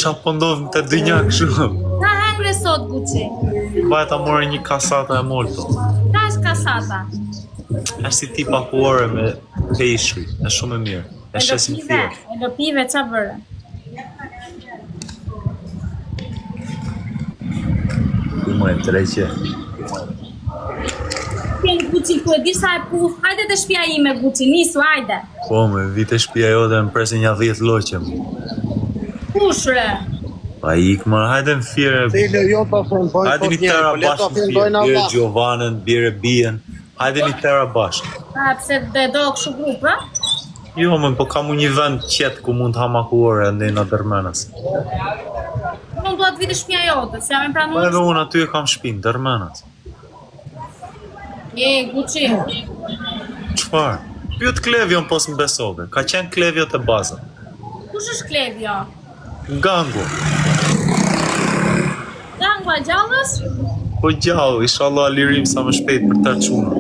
Qa po ndodh të dynja kështu? Ka hangre sot, Gucci. Baja ta more një kasata e molto. Ka është kasata. Është si tipa kuore me peshri, është shumë e mirë. E shesim thjesht. E lëpive, qa bërë? Ku më e treqe. Kënë Gucci, ku e di sa e puf. Hajde të shpia ime, Gucci, nisu, hajde. Po, me vite shpia jote më presin një 10 loqe. Kushre. Pa ik më, hajde në fire. Hajde një tëra bashkë në fire. Bire Gjovanën, bire Bien. Hajde një tëra bashkë. A, pse dhe do këshu grupë, Jo, më, po kam një vend qetë ku mund të hamakuore ndë në dërmenës. Unë do atë vite shpia jote, se jam e Po pranuar. edhe unë aty e kam shpinë, dërmenës. Gucci. Qfar? Pyet Klevion pos më besove. Ka qenë Klevio të baza. Kush është Klevjo? Gangu. Gangua gjallës? Po gjallë, inshallah lirim sa më shpejt për të quna.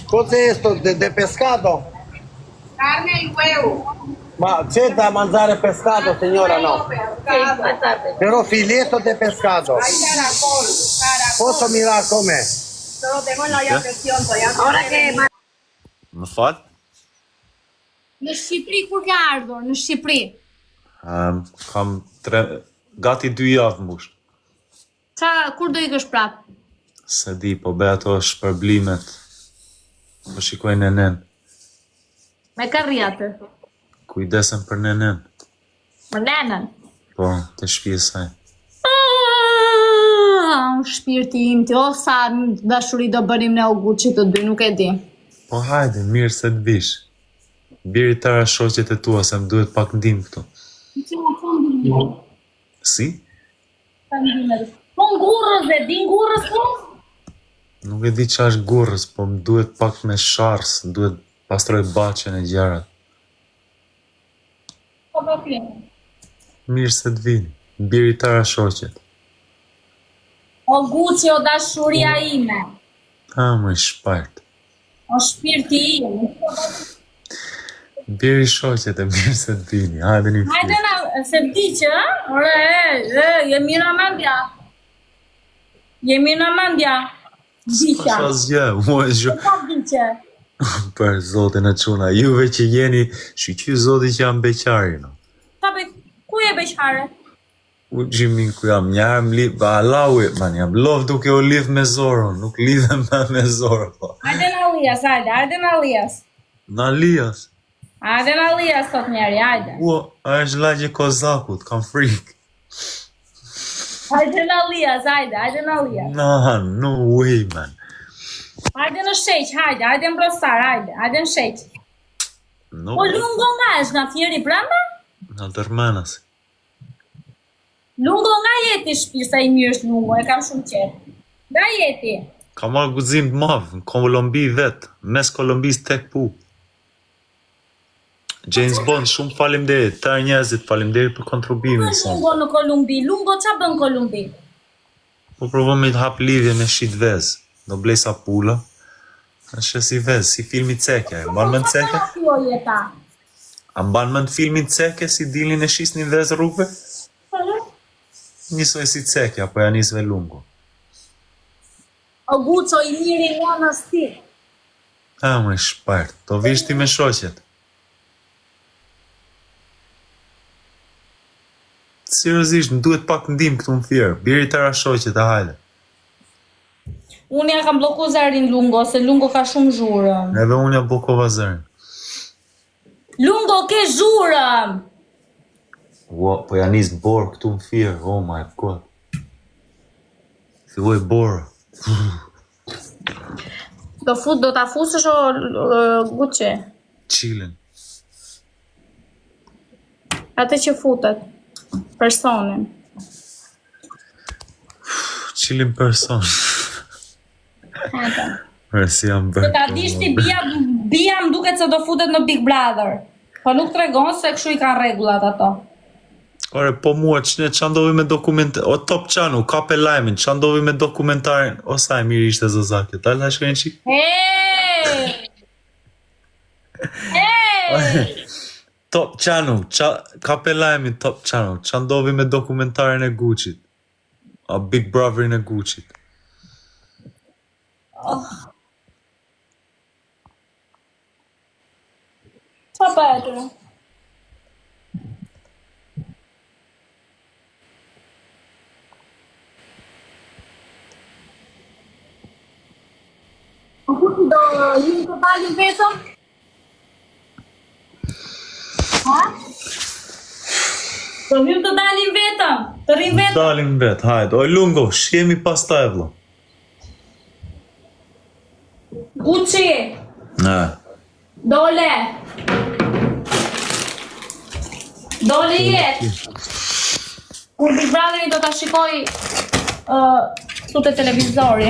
Cos'è esto de pescado? Carne y huevo. Ma c'è da mangiare pescado, signora, no? Pescado. Però filetto de pescado. Hay caracol. Posso mirar com'è? Solo tengo en la olla a presión. Ahora que Më fal? Në Shqipëri kur ka ardhur? Në Shqipëri. Kam gati 2 javë mbush. Kur do ikësh prap? Se di, po be ato shpërblimet. Po shikoj nenen. Me ka rriatë. Kujdesen për nenen. Për nenën. Po, të shpije saj. Shpirti im ti, o sa dashuri do bënim ne o Gucci të dy, nuk e di. Po hajde, mirë se të vish. Biri tëra shoqet e tua, se më duhet pak ndim këtu. Si? Po ngurës e di ngurës po? Nuk e di qa është gurës, po më duhet pak me shars, duhet pastroj baqen e gjarat. Po po kjenë. Mirë se të vini, biri tëra shoqet. O Gucci, o dashuria ime. Ha, më i shpajt. O shpirti im. Biri shoqet e mirë se të vini, hajde një Hajde flit. na, se di që, jemi në mendja. Jemi në mendja. Disha. Qa zje, mu e zhjo. Pa di që. Për zotin e quna, juve që jeni, shqy zotin që jam beqari, no. Ta be, ku je beqare? U gjimin ku jam, njarë më lidh, ba Allahi, man, jam lov duke o lidh me zorën, nuk lidhem me zorën, po. Hajde në Alias, hajde në Alias. Në Alias, Hajde në Alias, thot njeri, hajde. a është lagje kozakut, kam frikë. Hajde në Alias, hajde në Alias. Nah, no way, man. Hajde në sheq, hajde në brostar, hajde në sheq. No Po way. lungo nga është nga fjeri brenda? Në dërmenas. Lungo nga jeti shpisa i mirë është lungo, e kam shumë qetë. Nga jeti. Ka marrë guzim të mavë, në Kolombi vetë, mes Kolombis tek pu. James Bond, shumë falimderit, tërë njerëzit falimderit për kontribuimin son. Lungo në Kolumbi, lungo qa bën Kolumbi? Po provo me të hap lidhje me shit vez, do blej sa pula. Është si vez, si filmi Ceke, mban mend Ceke? Kjo jeta. A mban mend filmin Ceke si dilin e shisnin vez rrugëve? Njësoj si Ceke, apo ja nisve lungo. O Guco i miri nga në sti. Ha, më shpart, to vish ti me shoqet. Seriozisht, më duhet pak ndim këtu në firë, biri tëra shoqet e hajde. Unë ja kam bloku zërin lungo, se lungo ka shumë zhurëm. Edhe unë ja bokova zërin. Lungo ke zhurëm! Ua, po ja nis borë këtu në firë, oh my god. Filloj borë. Do ta fusësh o Gucci? Chilin. Atë që futet. Personin. Chilin person. Hajde. Si jam Do bërë. ta dish ti bia më duket se do futet në Big Brother. Po nuk tregon se kështu i kanë rregullat ato. Ore, po mua, që ndovi me dokumentar, o Top Channel, kape lajmin, që ndovi me dokumentarin, o sa e mirë ishte Zozakje, ta la shkojnë qik? Hey! Top Channel, ka pelajmi Top Channel, qa ndovi me dokumentarin e Gucci-t? A Big Brotherin e Gucci-t? Qa bëhetër? Do ju të dalim vetëm? Ha? Do ju të dalim vetëm? Të rrim vetëm? Dalim vet, hajde. Oj Lungo, shkemi pastaj vëlla. Gucci, Ne. dole. Dole jetë. Kur Big Brotheri do ta shikoj këtu te televizori.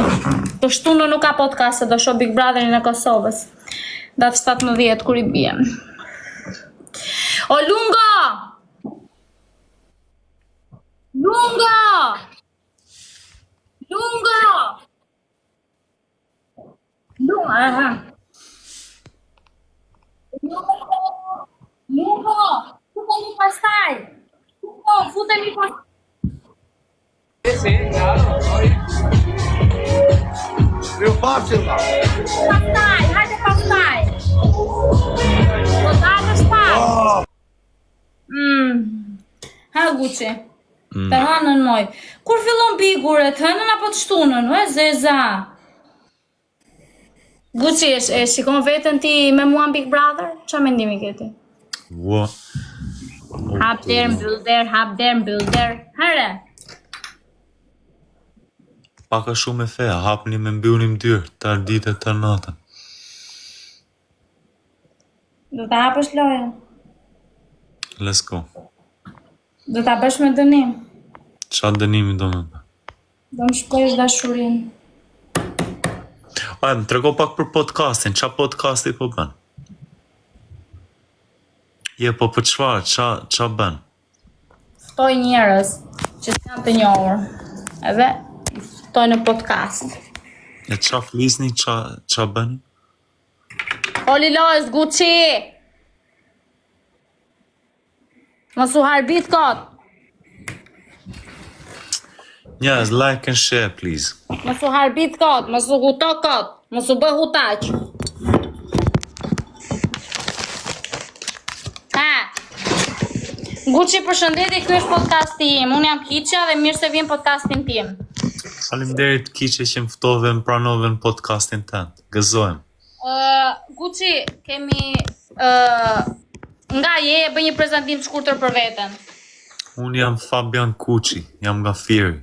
Të shtunë nuk ka podcast, do shoh Big Brotherin e Kosovës. Datë 17 kur I bie. O Lungo! Lungo! Lungo! Lungo, aha. Lungo! Futemi pastaj! Lungo, futemi pastaj! Più facile. Pastaj, hajde pastaj! Po dalësh pas! Ha Gucci, të hënën moj. Kur fillon bigure, të hënën apo të shtunën, zeza? Gucci, e shikon veten ti me mua në Big Brother? Qa mendimi ke ti? Ua. Hap der, mbyll der, hap der, mbyll der. Hare? Paka shumë e feja, hapni me mbyllim dyrë, të ditë e të natën. Do ta hapësh lojën? Let's go. Do ta bësh me dënim? Qa dënimi do me bë? Do më shplesh dashurinë. Ajë, më trego pak për podcastin, qa podcasti po bën? Je, po për çfarë, qa bën? Ftoj njerëz që s'janë të njohur. Edhe ftoj në podcast. E qa flisni, qa bën? Oli lojës, Gucci! Mos u harbit kot! Yes, like and share, please. Mos u harbit kot, mos u huto kot, mos u bëj hutaq. Ha! Gucci, përshëndetje, ky është podcasti im. Unë jam Kiqja dhe mirë se vjen podcastin tim. Faleminderit Kiqe që më ftove, më pranove në podcastin tënd. Gëzojmë. Gucci, kemi nga je e bëj një prezantim të shkurtër për veten. Unë jam Fabian Kuqi, jam nga Fieri.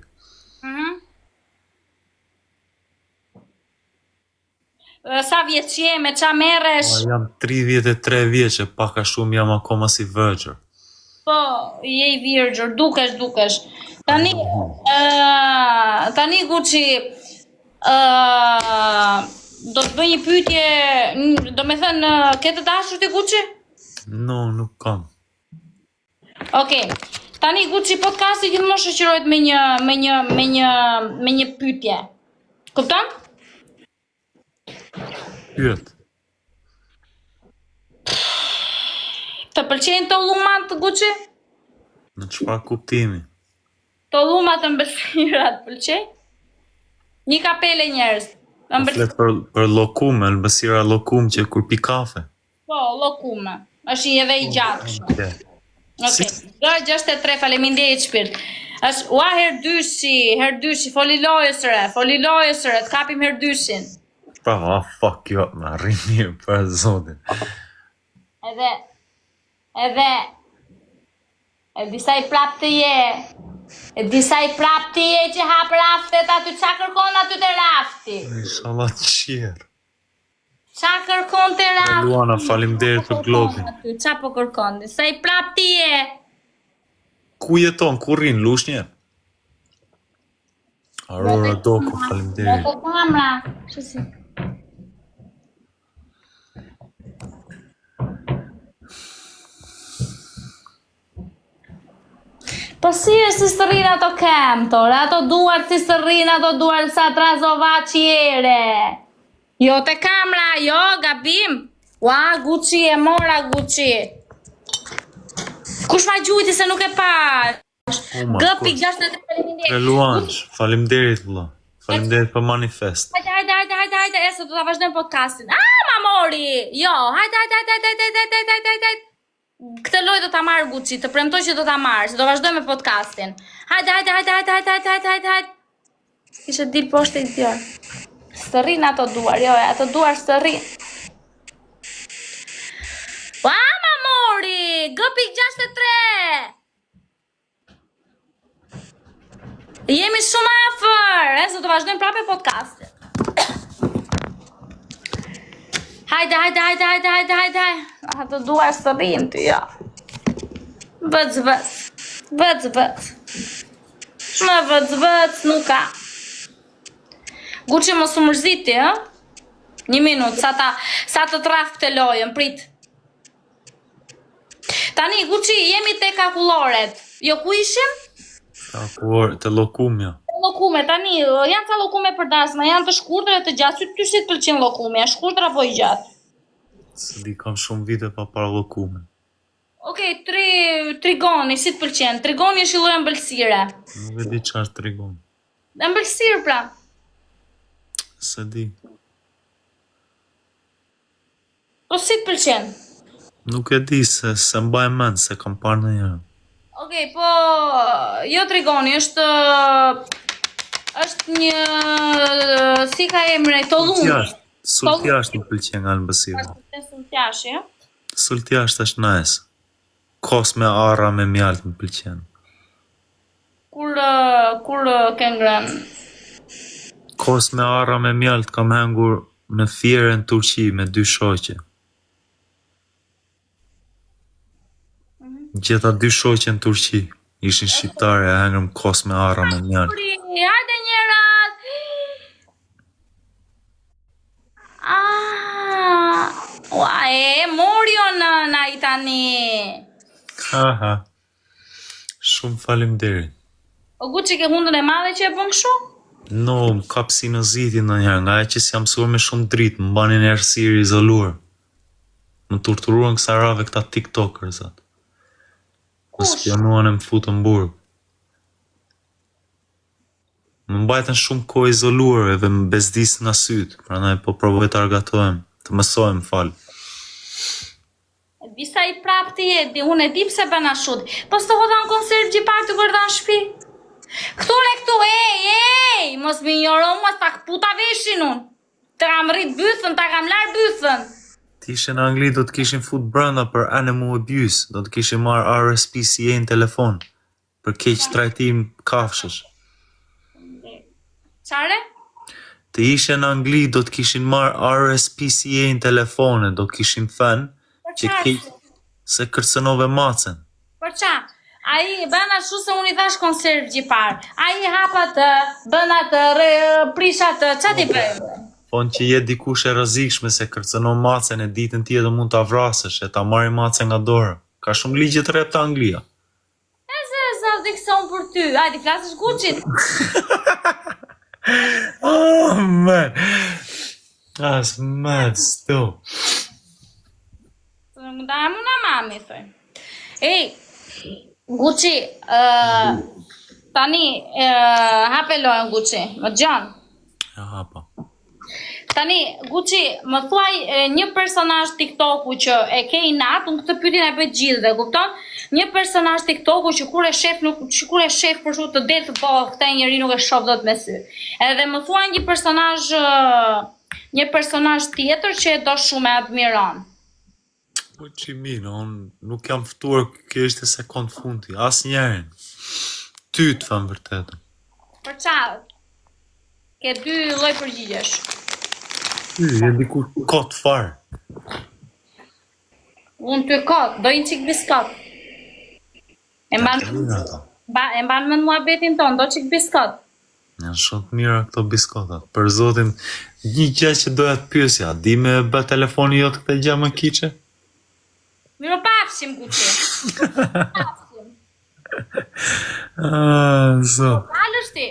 Sa vjeç je, me qa merresh? Jam 33 vjeçe, paka shumë jam akoma si virgjër. Po, je I virgjër, dukesh. Tani, Gucci, do të bëj një pyetje, do me thënë, ke të dashur ti Gucci? No, nuk kam. Okej. Tani Gucci podcasti gjithmonë shoqërohet me një pyetje. Kupton? Pyet. Të pëlqejnë të llumat Gucci? Në çfarë kuptimi? Të llumat të mbështirat pëlqej? Një kapele njerëz. Flet për lokum, ëmbësira lokum që kur pi kafe. Po, lokume. Është edhe I gjatë kështu. Okej. 63, faleminderit shpirt. Është ua herdyshi, foli lojës re, të kapim herdyshin. Pa, fuck you up, ma rrini për zotin. Edhe, e disa I prap të je, që hap raftet aty, qa kërkon aty të rafti? Inshallah qjerë. Qa kërkon të rafti? Luana, faleminderit për globin. Qa po kërkon, disa I prap të je? Ku jeton, ku rrin, lushnje? Aurora Doko, faleminderit. Në të kamra, shësi. Po si është si së rrinë ato kemtor, ato duar si së rrinë, ato duar sa trazova qjere. Jo te kamra, jo, gabim. Ua, Gucci, e mora Gucci. Kush ma gjujti se nuk e pa? Gëpi 63 Luansh, faleminderit vëlla. Faleminderit për manifest. Hajde, se do ta vazhdojmë podcastin. Ma mori! Jo, hajde. Këtë lojë do ta marr Gucci, të premtoj që do ta marr, se do vazhdojmë me podcastin. Hajde. Kishe dil poshtë i tjerë. Së rrin ato duar, jo, ato duar së rrin. Ma mori! Gëpi 63! Jemi shumë afër, se do vazhdojmë prapë podcastin. Hajde. Ato duar së rrin ty, jo. Vëc. Më vëc, nuk ka. Gucci mos u mërziti, ë? 1 minutë, sa të traf këtë lojën, prit. Tani, Gucci, jemi te kakulloret. Jo, ku ishim? Te lokumja. Lokume, tani, janë ka lokume për dasma, janë të shkurtër e të gjatë, ty si të pëlqen lokume, e shkurtër apo i gjatë? Se di kam shumë vite pa para lokume. Okej, trigoni, si të pëlqen? Trigoni është i lloj ëmbëlsire. Nuk e di çfarë tregon. Ëmbëlsirë pra. Se di. Po si të pëlqen? Nuk e di se mbaj mend se kam parë ndonjëherë. Okej, po jo trigoni, është një si ka emre, tollumi. Sultjasht më pëlqen nga ëmbëlsira. Sultjashi, ë? Sultjasht është nice. Kos me arra me mjalt më pëlqen. Kur ke ngrënë? Kos me arra me mjalt kam hengur në Fiere në Turqi me 2 shoqe. Gjeta 2 shoqe në Turqi. Ishin shqiptare, e hengrëm kos me arra me mjalt. Hajde njerat! Mori o nëna i tani. Haha. Shumë faleminderit. O Gucci, ke hundën e madhe që e bën kështu? No, më kap sinoziti ndonjëherë, nga që s'jam mësuar me shumë dritë, më banin errësirë izoluar. Më torturuan kësa rave këta tiktokers atë. Më spionuan e më futën burg. Më mbajtën shumë kohë izoluar edhe më bezdis nga sytë, prandaj po provoj të argatohem, të mësohem fal. Disa i prap ti e di, unë e di pse bën ashtu. Po s'të hodha në konserv gjipar të gërda në shpi. Këtu, ej, mos më njëro, mos ta këputa veshin unë. Të kam rrit bythën, ta kam lar bythën. Ti ishe në Angli do të kishin fut brenda për animal abuse, do të kishin marrë RSPCA në telefon, për keq trajtim kafshësh. Qare? Të ishe në Angli do të kishin marrë RSPCA në telefone, do të kishin thënë që keq se kërcënove macen. Për qa? Ai bën ashtu se unë i thash konserv gjipar. Ai hapa të, bën atë, prish atë, qa ti bëjmë? Thonë që je dikush e rrezikshme se kërcënon macen e ditën tjetër mund ta vrasësh e ta marrë macen nga dorë. Ka shumë ligje të rrepta Anglia. Sa dikson për ty. Ai ti flasësh Gucci. Oh man. That's mad still. Më da muna mami, thoj. Ej, Gucci, tani, hape lojën Gucci, më gjanë. Ja hapa. Tani, Gucci, më thuaj një personazh TikToku që e ke i natë, unë këtë pyetjen e bëj gjithëve, kupton? Një personazh TikToku që kur e shef për shkak të det, po këtë njeri nuk e shoh dot me sy. Edhe më thuaj një personazh tjetër që e do shumë e admiron. Po që minë, unë nuk jam ftuar, kjo ishte sekond fundi, as njerën. Ty të thëmë vërtetën. Për qarë, ke 2 lloj përgjigjesh. Ty, e diku kot farë. Unë ty kot, do një qik biskot. E mban mend muhabetin ton, do qik biskot. Janë shumë të mira këto biskotat. Për zotin, një gjë që doja të pyesja, di me bë telefoni jot këtë gjë më kiqe? Miro pafshim, Gucci. Zot. Alësh ti?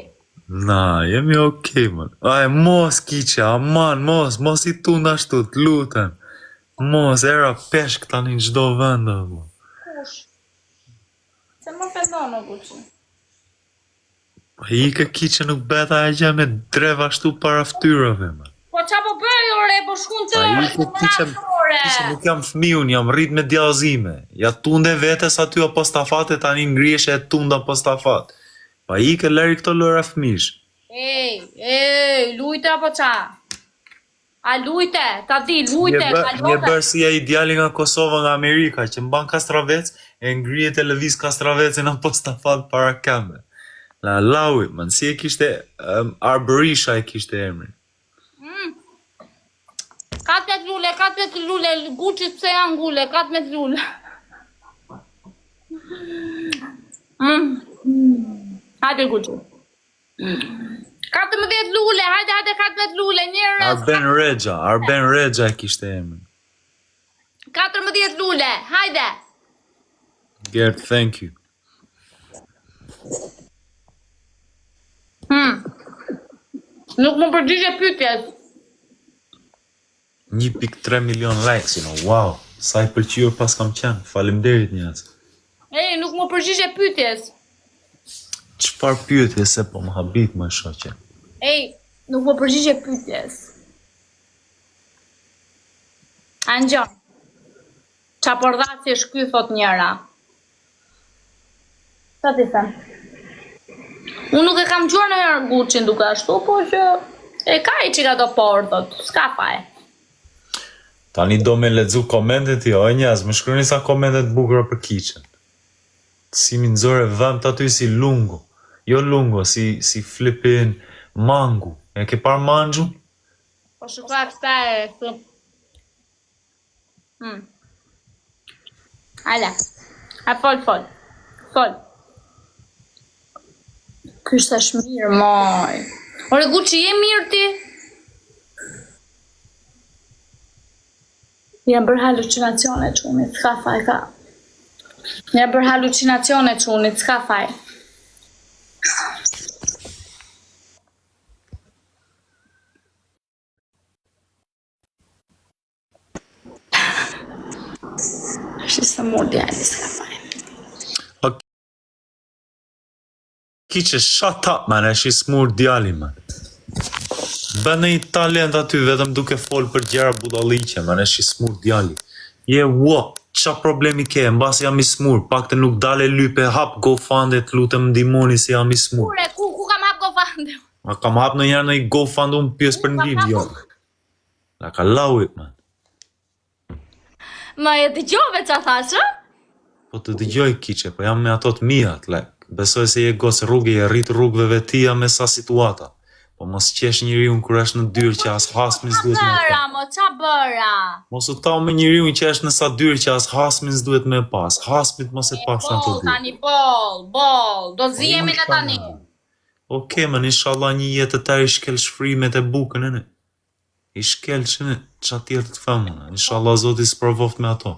Na, jemi okej, man. Aj, mos kiqe, aman, mos i tunda ashtu, të lutem. Mos, era peshk tani në çdo vend. Kush? Se më fendon o Gucci. I ke kiqe nuk beta e gjë me drev ashtu para ftyrave, man. Po qa po bëj ore, po shkun të I ke kiqe nuk jam fëmiun, jam rrit me djallëzime. Ja tunde vetes aty apostafate, tani ngrihesh e tunda apostafat. Pa i ke lëri këto lëra fëmish. Ej, lujte apo qa? A lujte, ta di, lujte, Një bërë si e ideali nga Kosova nga Amerika, që mban Kastravec, e ngrije televiz Kastravecin apostafat para keme. La laui, man, si e kishte, Arborisha e kishte emrin. 4 lule, Gucci pse janë ngule, 4 lule. Hajde Gucci. 14 lule, hajde 14 lule, njërës. Arben Regja e kishte emrin. 14 lule, hajde. Gert, thank you. Nuk më përgjigje pyetjes. 1.3 milion likes, wow. Sa i pëlqyer pas kam qenë, faleminderit njerëz. Ej, nuk më përgjigje pyetjes. Çfarë pyetje se po më habit më shoqe? Ej, nuk më përgjigje pyetjes. Angjon. Qa përdhaci është ky, thot njëra. Sa ti them? Unë nuk e kam gjuar në herë Gucci duke ashtu, po që e ka i që ka do porë, thot, s'ka faj. Tani do me lexu komentet jo, njerëz, më shkruani sa komentet bukura për kiçen. Si mi nxore vëmt aty si lungo. Jo lungo, si flipin mangu. E ke parë manxun? Po shukra këta e thë. Ala, a fol. Kështë është mirë, moj. Ore, Gucci, je mirë ti? Jam bërë halucinacione, qunit, s'ka faj ka. Jam bërë halucinacione, qunit, s'ka faj. Është se mor djali, s'ka faj. Kiqe, shut up, man, e shi smur djali, man. Bënë një talent aty, vetëm duke fol për gjera budalliqe, man, e shi smur djali. Je, qa problemi ke, mbas jam i smur, pak të nuk dale lype, hap GoFundMe, lutem ndihmoni se jam i smur. Kure, ku kam hap GoFundMe? Ma kam hap në njerë në i GoFundMe unë pjesë për ndihmë, jo. La ka lauit, man. Ma e dëgjove qa thashë? Po të dëgjoj kiqe, po jam me ato të mijat, lek. Besoj se je gos rrugë, je rrit rrugëve vetia me sa situata. Po mos qesh njeriun kur është në dyrë që as hasmin s'duhet me pa. Qa bëra? Mos u tau me njeriun që është në sa dyrë që as hasmin s'duhet me pas. Hasmit mos e pas në të dyrë. Tani bol, do zjemi në tani. Oke, man, inshallah një jetë të tërë i shkel shfrimet e bukën e në. I shkel që në qa tjerë të femëna. Inshallah Zoti s'provoft me ato.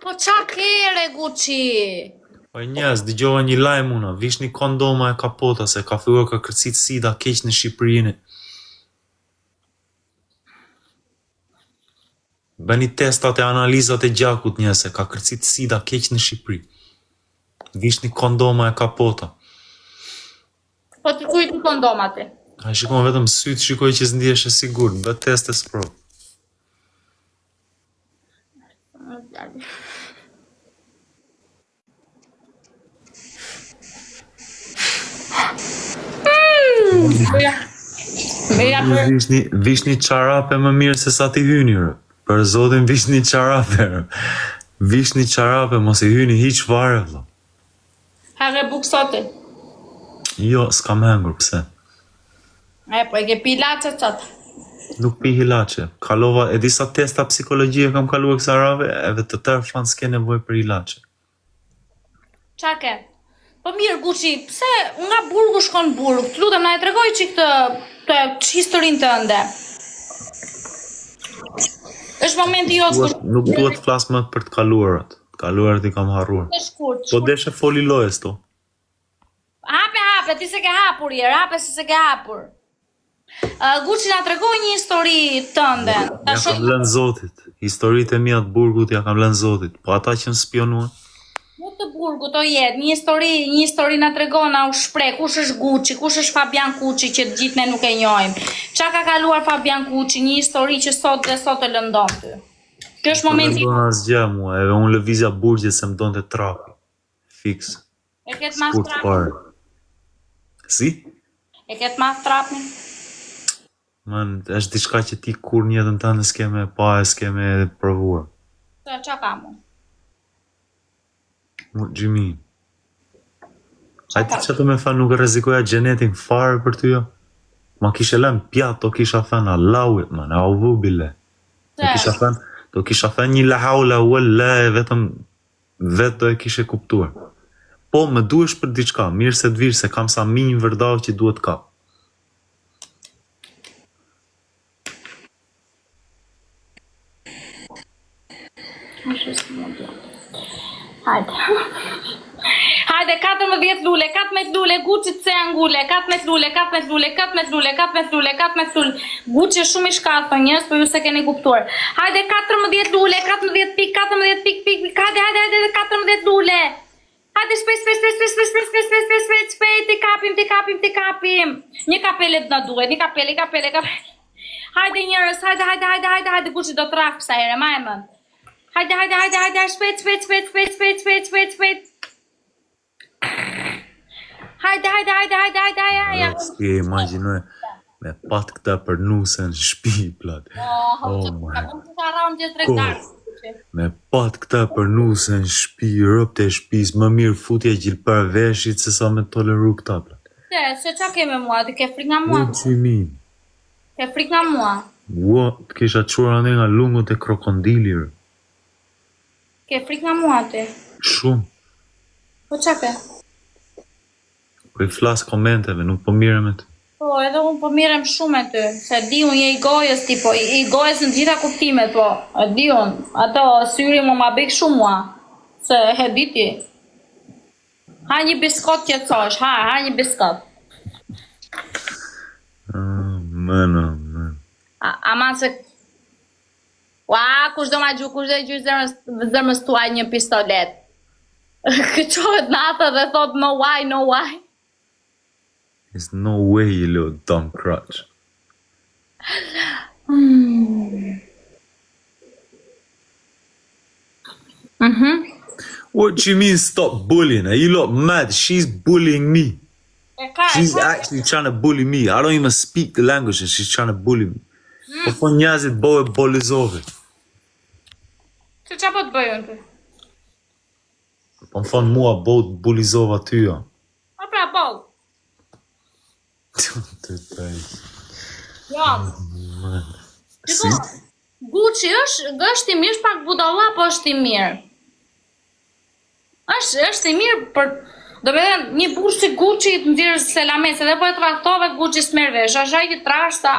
Po qa kere, Gucci? Po njerëz, dëgjova një lajm una, vishni kondoma e kapota se ka filluar ka kërcit sida keq në Shqipërinë. Bëni testat e analizat e gjakut njerëz se ka kërcit sida keq në Shqipëri. Vishni kondoma e kapota. Po të kujtë kondoma ti? A shikon vetëm syt, shikoj që s'ndihesh e sigurt, bë test e sprov. Vishni qarape më mirë se sa ti hyni, rë. Për zotin vishni qarape, rë. Vishni qarape, mos i hyni hiq fare, vëlla. Hare buksoti? Jo, s'kam hengur, pse? Po e ke pi ilaçe qëtë? Nuk pi ilaçe. Kalova, e disa testa psikologjie kam kaluar kësa rave, edhe të tërë fanë s'ke nevoj për ilaçe. Qa ke? Po mirë, Gucci, pse nga burgu shkon burg? Të lutem, na e tregoj që këtë historinë të ende. Është momenti jotë kur... Nuk duhet të flas më për të kaluarat. Të kaluarat i kam harruar. Po deshe foli lojës to. Hape, ti se ke hapur jërë, hape se ke hapur. Gucci na tregoj një histori tënde. Ja kam lënë zotit. Historitë e mia të burgut ja kam lënë zotit. Po ata që më spionuan. Nuk të burgut o jetë, një histori na tregon, na u shpreh, kush është Gucci, kush është Fabian Gucci që të gjithë ne nuk e njohim. Çka ka kaluar Fabian Gucci, një histori që sot e lëndon ty. Kjo është momenti. Nuk asgjë mua, edhe unë lëvizja burgjet se më donte trapi. Fiks. E ket mas trapin. Si? E ket mas trapin. Man, është diçka që ti kur në jetën tënde s'ke me pa, s'ke me provuar. Çka ka mu? Gjimi. Hajti që të me fa nuk e rezikoja gjenetin fare për ty jo? Ma kishe lën pjatë, to kisha thënë Allahut, man, a uvu bile. Do kisha thënë një la haula wala e vetëm do e kishe kuptuar. Po, më duhesh për diçka, mirë se të virë se kam sa minjë vërdau që duhet ka. Hajde, 14 lule, 14 lule, Gucci të angule, 14 lule, 14 lule, 14 lule, 14 lule, 14 lule. Gucci është shumë i shkathë, njës, po ju se keni kuptuar. Hajde, 14 lule, 14 pik, 14 pik, hajde, 14 lule. Hajde, shpejt, ti kapim. Një kapele të na duhet, një kapele. Hajde njërës, hajde, Gucci do të rafë kësa here, ma e mënd. Hajde, shpejt. Hajde. Si e imaginoj me pat këta për nusën shpi, plat. Me pat këta për nusën shpi, rëpte shpis, më mirë futje gjilë për veshit se sa me toleru këta, plat. Se qa ke me mua, ti ke frik nga mua? Ke frik nga mua? Ua, të kisha qura në nga lungut e krokondilir. Ke frik nga mua ti? Shumë. Po qa ke? Po i flas komenteve, nuk po mire me të. Po, edhe unë po mirem shumë me ty, se di unë je i gojës ti, po, i gojës në gjitha kuptimet, po, e di unë, ato syri mu ma bik shumë mua, se he di ti. Ha një biskot që të sosh, ha një biskot. Mëna. Ama se... Ua, kush do ma gju, kush do i gju zërmës tuaj një pistolet. Këqohet nata dhe thot no why. There's no way, you little dumb crutch. What you mean stop bullying her? You look mad. She's bullying me. She's actually trying to bully me. I don't even speak the language and she's trying to bully me. Po po njazit bo e bolizove. Se qa po të bëjën të? Po më thonë mua bo të bulizova ty, ja. A pra, bol. Të taj. Ja. Si? Gucci është i mirë pak budalla, po është i mirë. është i mirë për... Do me dhe një burë si Gucci të ndirë selames, edhe po e trahtove Gucci s'merë vesh, është ajti trashta.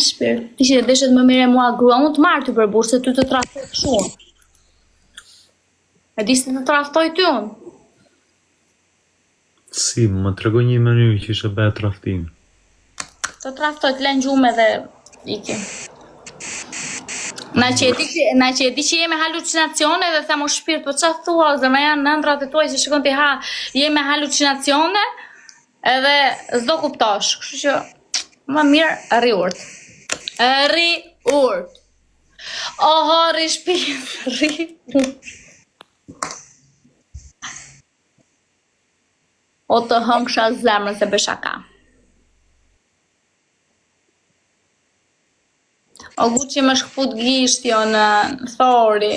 Shpirë, ti që deshet më mire mua grua, unë të marrë ty për burë, se ty të trahtoj shumë. E di se të trahtoj ty unë. Si, më tregoj një mënyrë që ishe bëhe traftim. Të trahtoj të len gjume dhe iki. Na që e di që jemi halucinacione dhe thamo shpirt, po qa thua, zërma janë nëndrat e tuaj që shikon t'i ha, jemi halucinacione edhe zdo kuptosh. Kështu që, më mirë, ri urt. Oho, ri shpirt, ri urt. O të hëngsha zemrën se bëshaka. O Gucci më shkëput gishtjo në thori.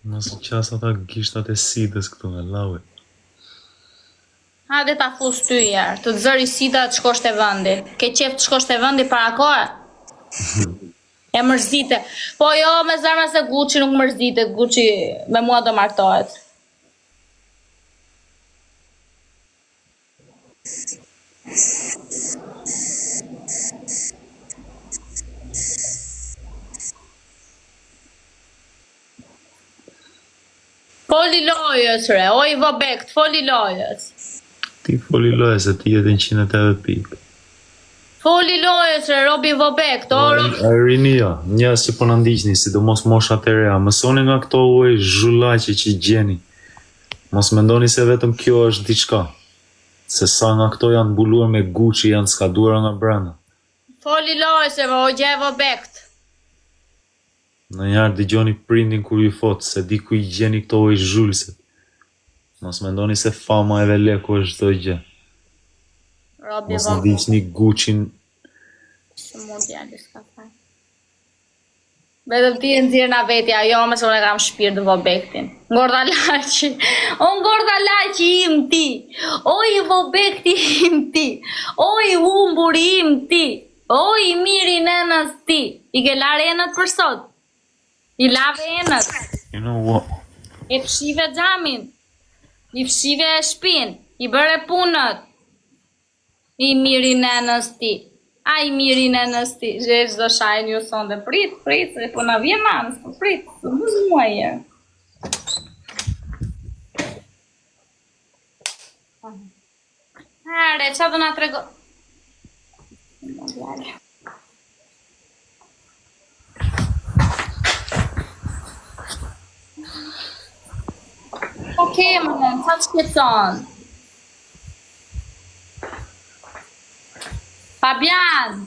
Nëse qas ata gishtat e sidës këtu me laue. Hajde ta fus ty jarë, të të zëri sida të shkosht e vëndi. Ke qef të shkosht e vëndi para kohë? E mërzite. Po jo, me zërma se Gucci nuk mërzite, Gucci me mua do martohet. Foli lojës, re, o i vobekt, foli lojës. Ti foli lojë se ti jetë 180 pikë. Foli lojës, re, Robi vobekt, o Rinia, njerëz që po na ndiqni, sidomos moshat e reja, mësoni nga këto uaj zhullaqe që gjeni. Mos mendoni se vetëm kjo është diçka. Se sa nga këto janë mbuluar me Gucci, janë skaduar nga brenda. Foli lojës, re, o gje vobekt. Në njarë dëgjoni prindin kur ju fot, se di ku i gjeni këto uaj zhullëse. Mos mendoni se fama e leku është çdo gjë. Robi Mos vobekt. ndiqni Gucci-n. Së mund janë diska faj. Vetëm ti e nxirë nga vetja, jo me se unë e kam shpirt të vobektin. Ngorda laqi, o ngorda laqi im ti, o i vobekti im ti, o i humburi im ti, o i miri nënës ti. I ke larë enët për sot, i lave enët, You know what? i fshive xhamin, i fshive shpin, i bëre punët, i miri nënës ti. A i miri nënës ti, zhesh do shajnë ju sonde, prit, se po na vjen nanës, po prit, së buz muaje. Are, qa do na trego? Okej, mënen, qa të shqetson? Fabian!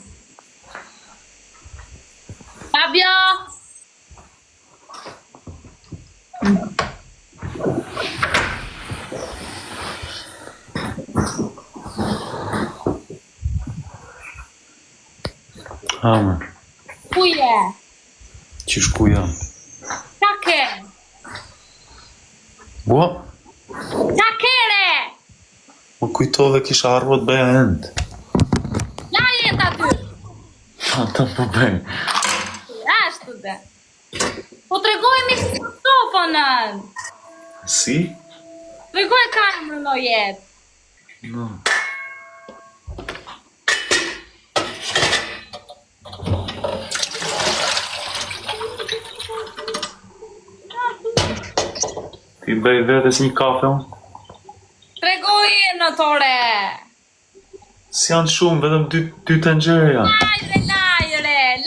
Fabio! Hama, Ku je? qysh ku jam? Qa ke? What? Qa kere? Më kujtove kisha harruar të bëja end. La jet aty! Ata po bëj. Ashtu dhe. Po tregojmë i mikrofonën. Si? Tregoj kamrën o jetë. No. Ti bëj vetes një kafe unë? Tregoj në tore. S'janë shumë, vetëm dy tenxhere janë.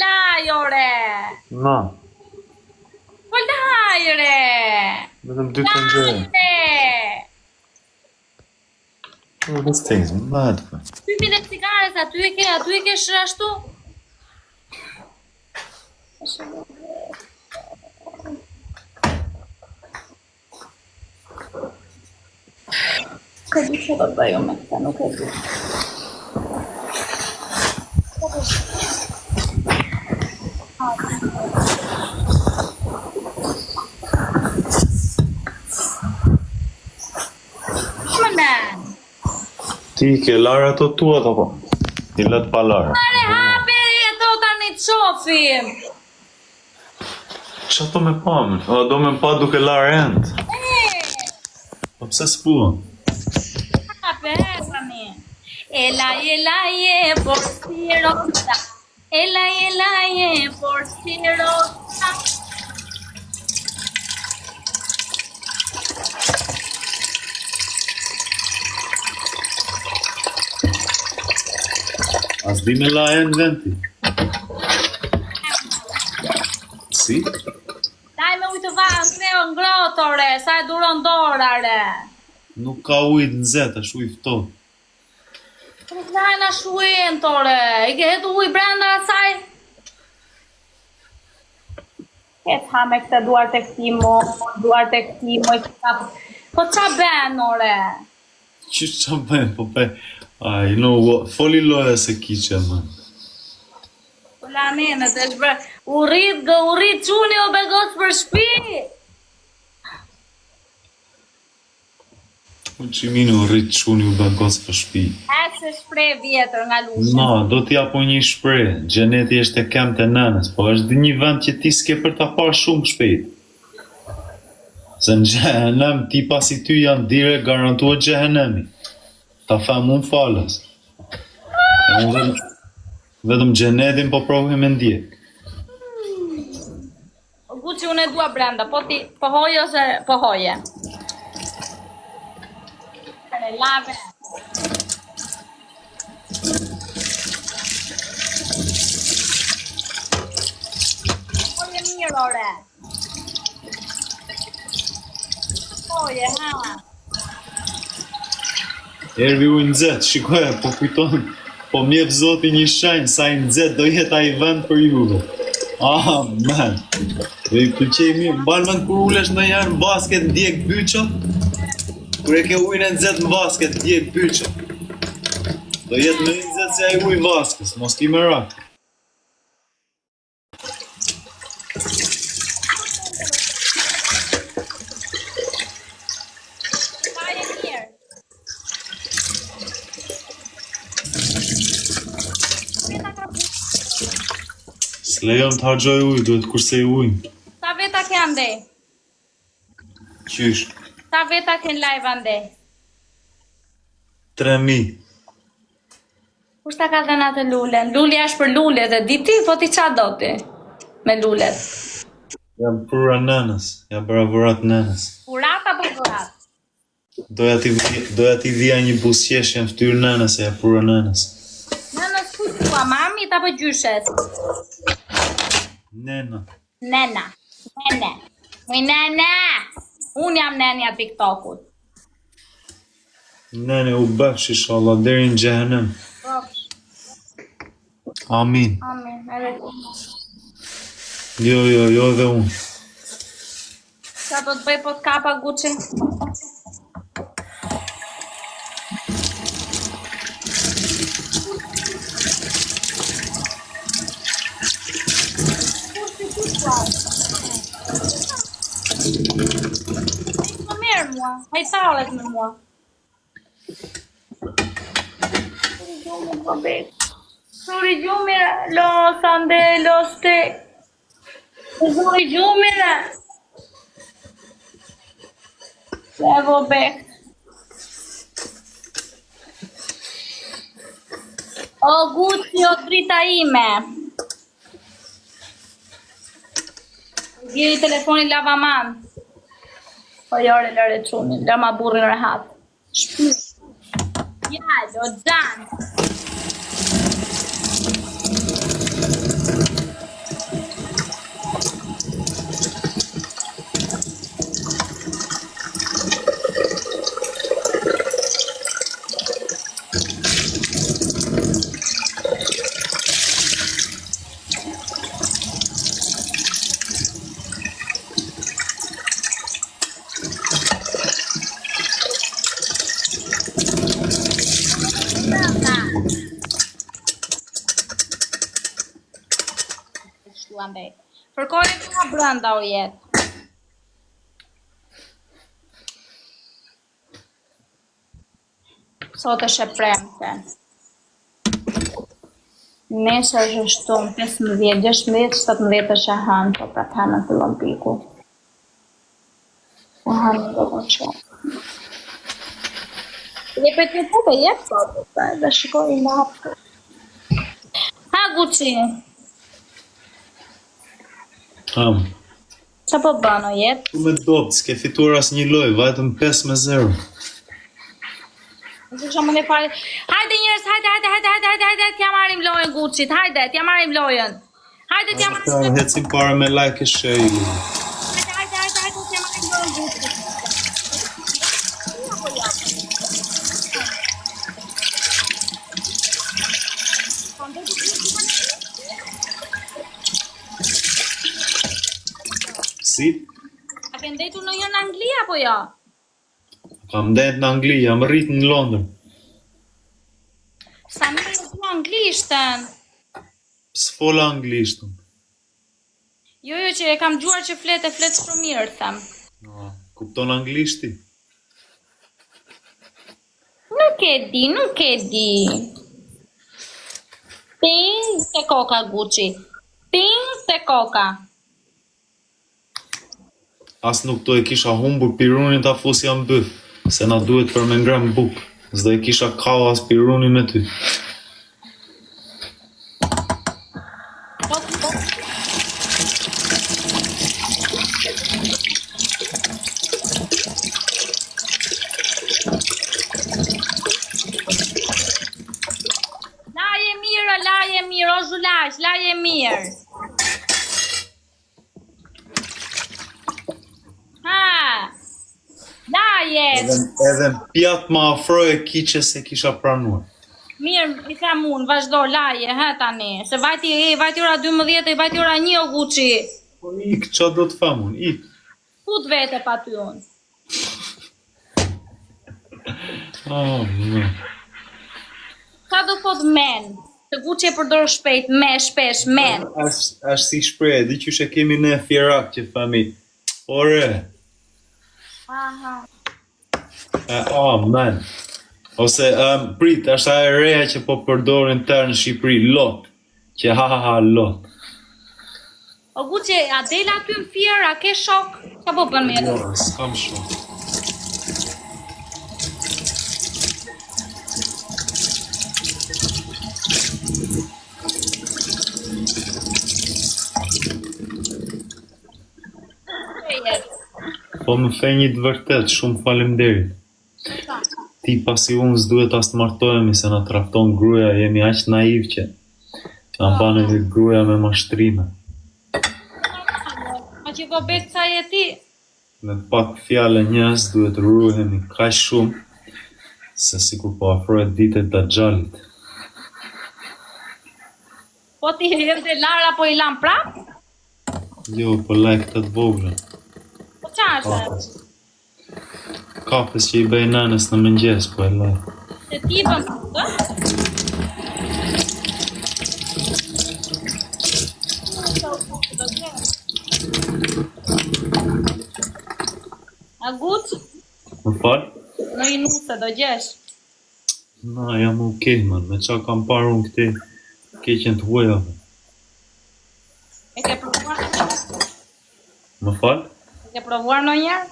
Lajore. Na, Po lajre. vetëm dy tenxhere. Oh, this thing's mad, man. 2000 cigares aty e ke ashtu? Nuk e di që do të bëju me këta, nuk e di. Mënen, Ti ke larë ato tuat apo? I lët pa larë. are hape e to tani të shofim. Qa to me pamë? A do me pa duke larë end? Po pse s'puan? Hape tani. Ela por si rosa. Ela por si rosa. As di me la end venti. Si? Daj me ujë të vanë, kreo ngrotore, sa e duron dorare. Nuk ka ujë të nxehtë, është ujë ftohtë. Daj na shujen tore, i ke hetu ujë brenda asaj? Ec ha me këtë duar të këti mo, i këta. Po qa ben, ore? Qysh qa bëjmë, po bëj. You know what, foli loja se kiqe, man. Po la nene, të është bërë, u rrit quni o begos për shpi. Po që minu rritë quni u bëgos për shpi. E se shprej vjetër nga lushin. No, do t'ja po një shprej. Gjeneti është e kem të nënës, po është një vend që ti s'ke për ta parë shumë shpejt. Se në gjehenem, ti pasi ty janë dire garantuar gjehenemi. Ta them unë falas. E unë vetëm gjenetin po provim e ndjek. Ku Gucci, unë e dua brenda, po ti po hoje ose po hoje? Lave. Hoje mirë, ore. Hoje, ha. Ervi u nxet, shikoja, po kujton, po mjep zoti një shenjë, sa i nxet do jetë ai vend për juve. Ah, man. Dhe i pëlqej mirë, mban mend kur ulesh ndonjëherë në basket ndjek byça? Kur e ke ujin e nxet në basket ndjek byça. Do jetë më i nxet se ai uji i vaskës, mos ki më rak. Haje mirë. S'lejon të harxoj ujë, duhet kursej ujin. Sa veta ke ande? Qysh? Sa veta ke në live ande? 3000. Kush ta ka dhënë atë lulen? Lulja është për lulet, e di ti, po ti qa do ti? Me lulet. Jam prura nënës, jam bravurat nënës. Urat apo vurat? Doja ti dhja një busqeshje në fytyrë nënës, e ja prura nënës. Nënës ku tua, mamit apo gjyshes? Nena. Nena. Nene. Uj nene. Unë jam nenja TikTokut. Nene u bëfsh inshallah deri në xhehenem. Amin. Amin. Edhe Jo dhe unë. sa do të bëj po të kapa Gucci? Më mirë mua, hajtalet me mua. Suri gjumi, lo sande, lo ste. Suri gjumi, evo bek. O Gucci, o drita ime. Gjeri telefoni lavaman. Po jore lëre çuni, lë ma burrin rehat. Shpyt. Ja, do dan. Përkore ka brenda o jetë. Sot është e premte. Nesër është shtunë 15, 16, 17 është e hanë, po pra të hanë në fillon piku. E hanë do të qonë. Je për të të jetë sot, dhe shikoj në hapë. Ha, Gucci. Ham. Qa po bano jetë? Tu me dopt, s'ke fituar as një loj, vajtëm 5-0. Nëse shumë më në fali. Hajde njërës, hajde, t'ja marim lojën Gucci, hajde, t'ja marim lojën. Hajde, t'ja marim lojën. Hecim para me like e share. Hajde, t'ja marim lojën Gucci. Si? A ke ndetur në një në Angli apo jo? Kam ndet në Angli, jam rrit në Londër. Sa mirë në anglishtën. S'fol anglisht. Jo, që e kam gjuar që flet shumë mirë, them. Kupton anglishti? Nuk e di. Ping te koka, Gucci. Ping te koka. As nuk do e kisha humbur pirunin ta fus jam bëf, se na duhet për me ngrem buk. S'do e kisha kau as pirunin me ty. Kaq, laje mirë. Ha! Laje! Edhe në pjatë ma afroje kiqe se kisha pranuar. Mirë, i kam unë, vazhdo, laje, ha tani. Se vajti ora 12 e vajti ora 1 o Gucci. Po ik, qa do të famun, ik. Fut vete pa ty unë. Oh, no. Ka do thot men? Se Gucci e përdor shpejt, shpesh, men. Ashtë si shprej, di që shë kemi ne fjerak që fami. Ore, Aha. man. Ose, prit, është ajo e reja që po përdorin tërë në Shqipëri, lot. Që ha, lot. O Gucci, a del aty në fier, a ke shok? Qa po bën mirë? Jo, s'kam shumë. Po më fenjit vërtet, shumë faleminderit. Ti pasi unë s'duhet as të martohemi se na trafton gruaja, jemi aq naiv që na bane dhe gruaja me mashtrime. Ma që gobet sa je ti? Me pak fjale njerëz duhet ruhemi kaq shumë se sikur po afrohet ditë e Dajjalit. Po ti ende Lara po i lan prap? Jo, po lajk të vogla. Po qa është? Kapës që i bëj nanës në mëngjes, po e lajk. Se ti bën të? A Gucci? Më fal? Në i nuse do gjesh. Na, jam okej, man, me qa kam parë unë këti keqen të huajave. E ke provuar në njerë? Më fal? E ke provuar në njerë?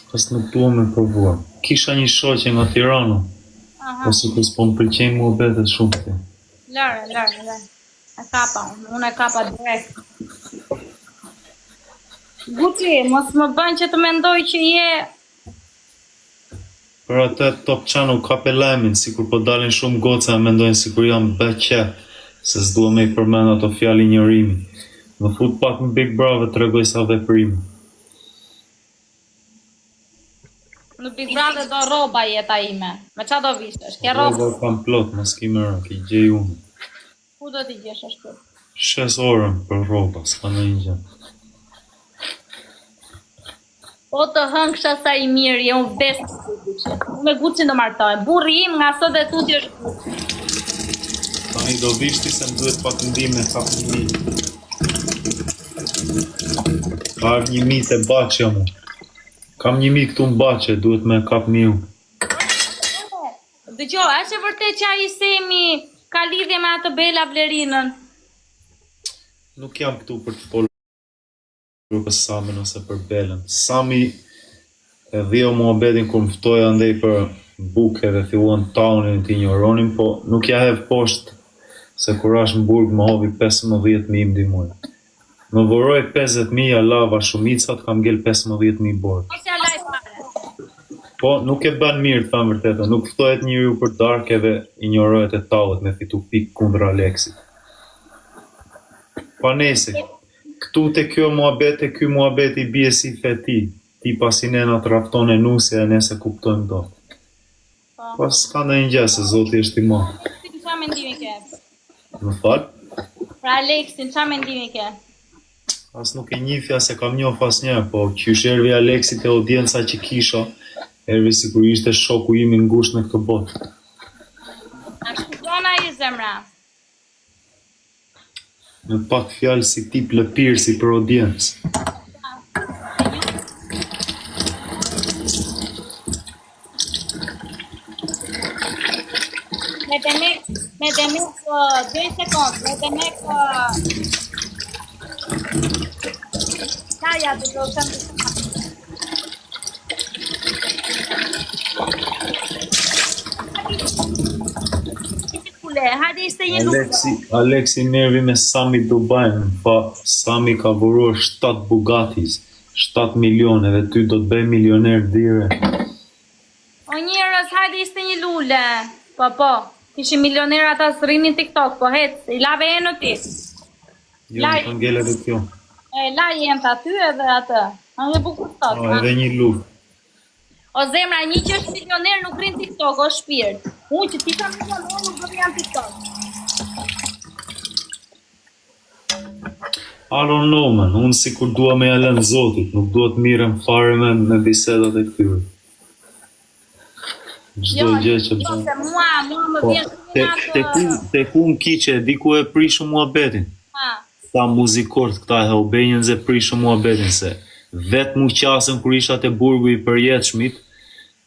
Pas nuk duo me provuar. Kisha një shoqe nga Tirana, Aha, po si kus po më pëlqejnë mua betet shumë këti. lërë. E kapa unë e kapa direkt. Gucci, mos më bën që të mendoj që je... Për atë Top Channel kape lajmin, sikur po dalin shumë goca e mendojnë sikur jam beqe, se s'dua me i përmend ato fjali njërimi. Më fut pak në Big Brother të regoj sa veprime. Në Big Brother do roba jeta ime. Me qa do vishesh? Ke roba? Roba kam plot, mos ki më rëk, i gjej unë. Ku do t'i gjesh ashtu? Shes orën për roba, s'ka në një gjë. O të hëngsha sa i mirë, je unë vdes të Gucci. Unë me Gucci do martohem. Burri im nga sot dhe tuti është Gucci. Tani do vishti se më duhet pak ndihmë me kap një mit. Ka ardhur një mit e Baçja mu. Kam një mit këtu në Baçe, duhet me kap miu. Dëgjoj, a që vërtet që ai Semi ka lidhje me atë Bela Vlerinën? Nuk jam këtu për të folur për Samin ose për Belën. Sami e dhjo muhabetin kur më ftoi andej për buke dhe filluan taunin të injoronin, po nuk ja hedh poshtë se kur ash në burg më hovi 15.000 im ndihmoj. Më voroj 50.000, ja lava shumicat, kam ngel 15.000 borë. Mos ja laj fare. Po, nuk e bën mirë, tham vërtetë. Nuk ftohet njeriu për darkë dhe injorohet e tallet me fitu pik kundër Aleksit. Pa nese, këtu te kjo muhabet e ky muhabet i bie si feti. Ti pasi ne na trafton e nusja e ne se kuptojmë dot. Po s'ka ndonjë gjë se Zoti është i madh. Ti qa mendimi ke? Më fal? Për Aleksin, qa mendimi ke? As nuk e njifja se kam njoh asnjëherë, po qysh ervi Aleksit e audienca që kisha, ervi sikur ishte shoku im i ngushtë në këtë botë. A shkutona i zemra? Me pak fjalë si tip lëpirësi për audiencë. Me demek 2 sekundë, me demek... Ja, do të them. Hadi ishte një luke. Aleksi nervi me Sami Dubai, pa Sami ka vuruar 7 Bugattis, 7 milione dhe ty do të bëj milioner dire. O njerëz, hadi ishte një lule. Po, Kishin milioner ata rrinin TikTok, po hec, I lave e në ti. Jo, më kanë ngele dhe kjo. E la jenë të aty edhe atë. Anë e bukur sot. Edhe një luftë. O zemra, një që është milioner nuk rrin TikTok, o shpirt. Unë që ti ka milioner nuk do janë TikTok. I don't know, man. Unë si kur dua me jalen Zotit, nuk dua të mirem fare me bisedat e këtyre. Çdo gjë që Jo, bën. se mua më Po, vjen te ku më kiqe, di ku e prishëm muhabetin. Ta muzikort këta e hobenjën ze prishëm muhabetin se vetë mu qasën kur isha te burgu I përjetshmit,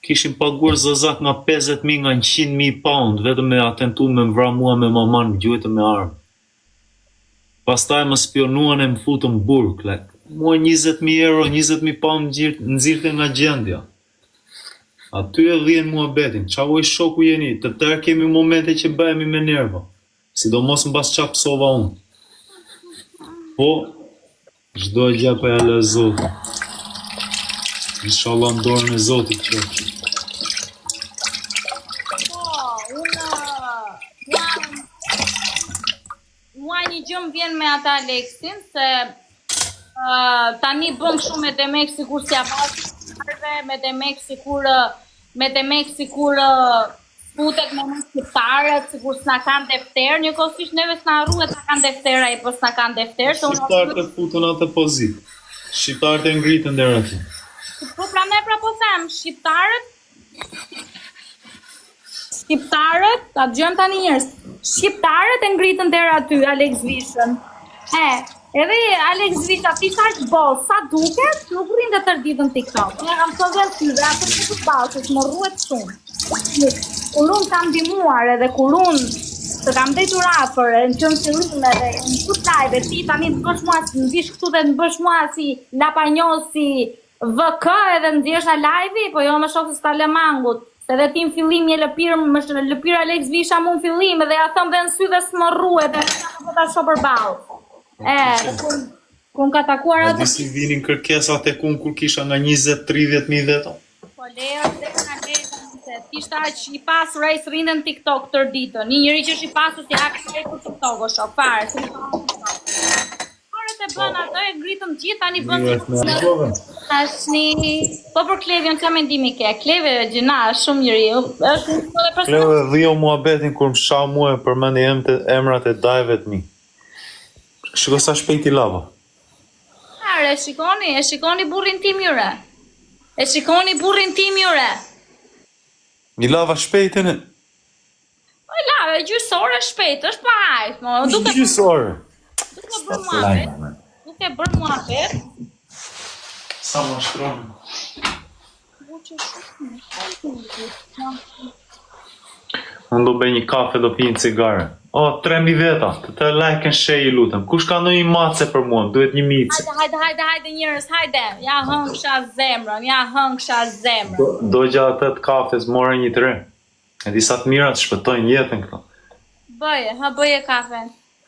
kishin paguar zozak nga 50.000 nga 100.000 pound, vetëm me atentu me vra mua me maman më gjujtë me armë. Pastaj më spionuan e më futën burg, mua 20.000 euro, 20.000 pound nxirte nga gjendja. Aty e dhjen muhabetin, qa u shoku jeni, të tërë kemi momente që bëhemi me nerva, sidomos mbas qa pësova unë. Po, çdo gjë po ja lë Zoti. Inshallah në dorën e Zotit që. Po, mua një gjë më vjen me ata Aleksin, se tani bëm kështu me Demek sikur s'ja pasi, me Demek sikur sputet me në shqiptarët, sikur s'na kanë defter, njëkohësisht neve s'na harruhet ta kanë defter ai, po s'na kanë defter. Shqiptarët e futën atë pozitë. Shqiptarët e ngritën deri aty. Po prandaj pra po them, shqiptarët, ta dëgjojmë tani njerëz. Shqiptarët e ngritën deri aty Alex Vishën. Edhe Alex Visha, ti sa boss, sa duket, nuk rrin të tërë ditën TikTok. Ne kam thënë vetë ty, dhe atë të bashkës, më rruhet shumë. Kur unë kam ndihmuar edhe kur unë të kam dhejtur afër, në qënë fillim edhe në këtë live, ti tani të bësh mua si, në vish këtu dhe të bësh mua si lapanjos, si VK edhe në djesha live-i, po jo më shokë se s'ta lemangut. Se dhe ti në fillim një lëpirë, më lëpirë Alex Visha mu në fillim, edhe ja thëm dhe në sy dhe s'më rruhet, dhe në ta shoh përballë. Kun ka takuar atë. A di si vinin kërkesat e kun kur kisha nga 20-30.000 veta? Po leo, dhe nga lezën, se t'ishtë aq I pasur ai s'rrinë në TikTok tër ditën. Një njëri që është I pasur si hak se ku TikTok o shok, fare. Fare të bën ato e ngritën gjithë, tani bën tashni. Po për Klevion çfarë mendimi ke? Kleve gjina është shumë njëri. Është një person. Kleve dhijo muhabetin kur më shau mua e përmendi emrat e dajve të mi. Shiko sa shpejti lava. E shikoni burrin tim jure. E shikoni burrin tim jure. Një lava shpejtën e... Po lava, gjysore shpejt, është pa hajt, mo. Duke Gjysore. bërë muhabet. Sa më shkronë. Unë do bëj një kafe, do pi një cigare. 3.000 veta, të like and share I lutem. Kush ka ndonjë mace për mua? Duhet një mice. Hajde njerëz, hajde. Ja hëngsha zemrën. Do gja atë të kafes, more një të re. E disa të mira të shpëtojnë jetën këto. Bëje kafe.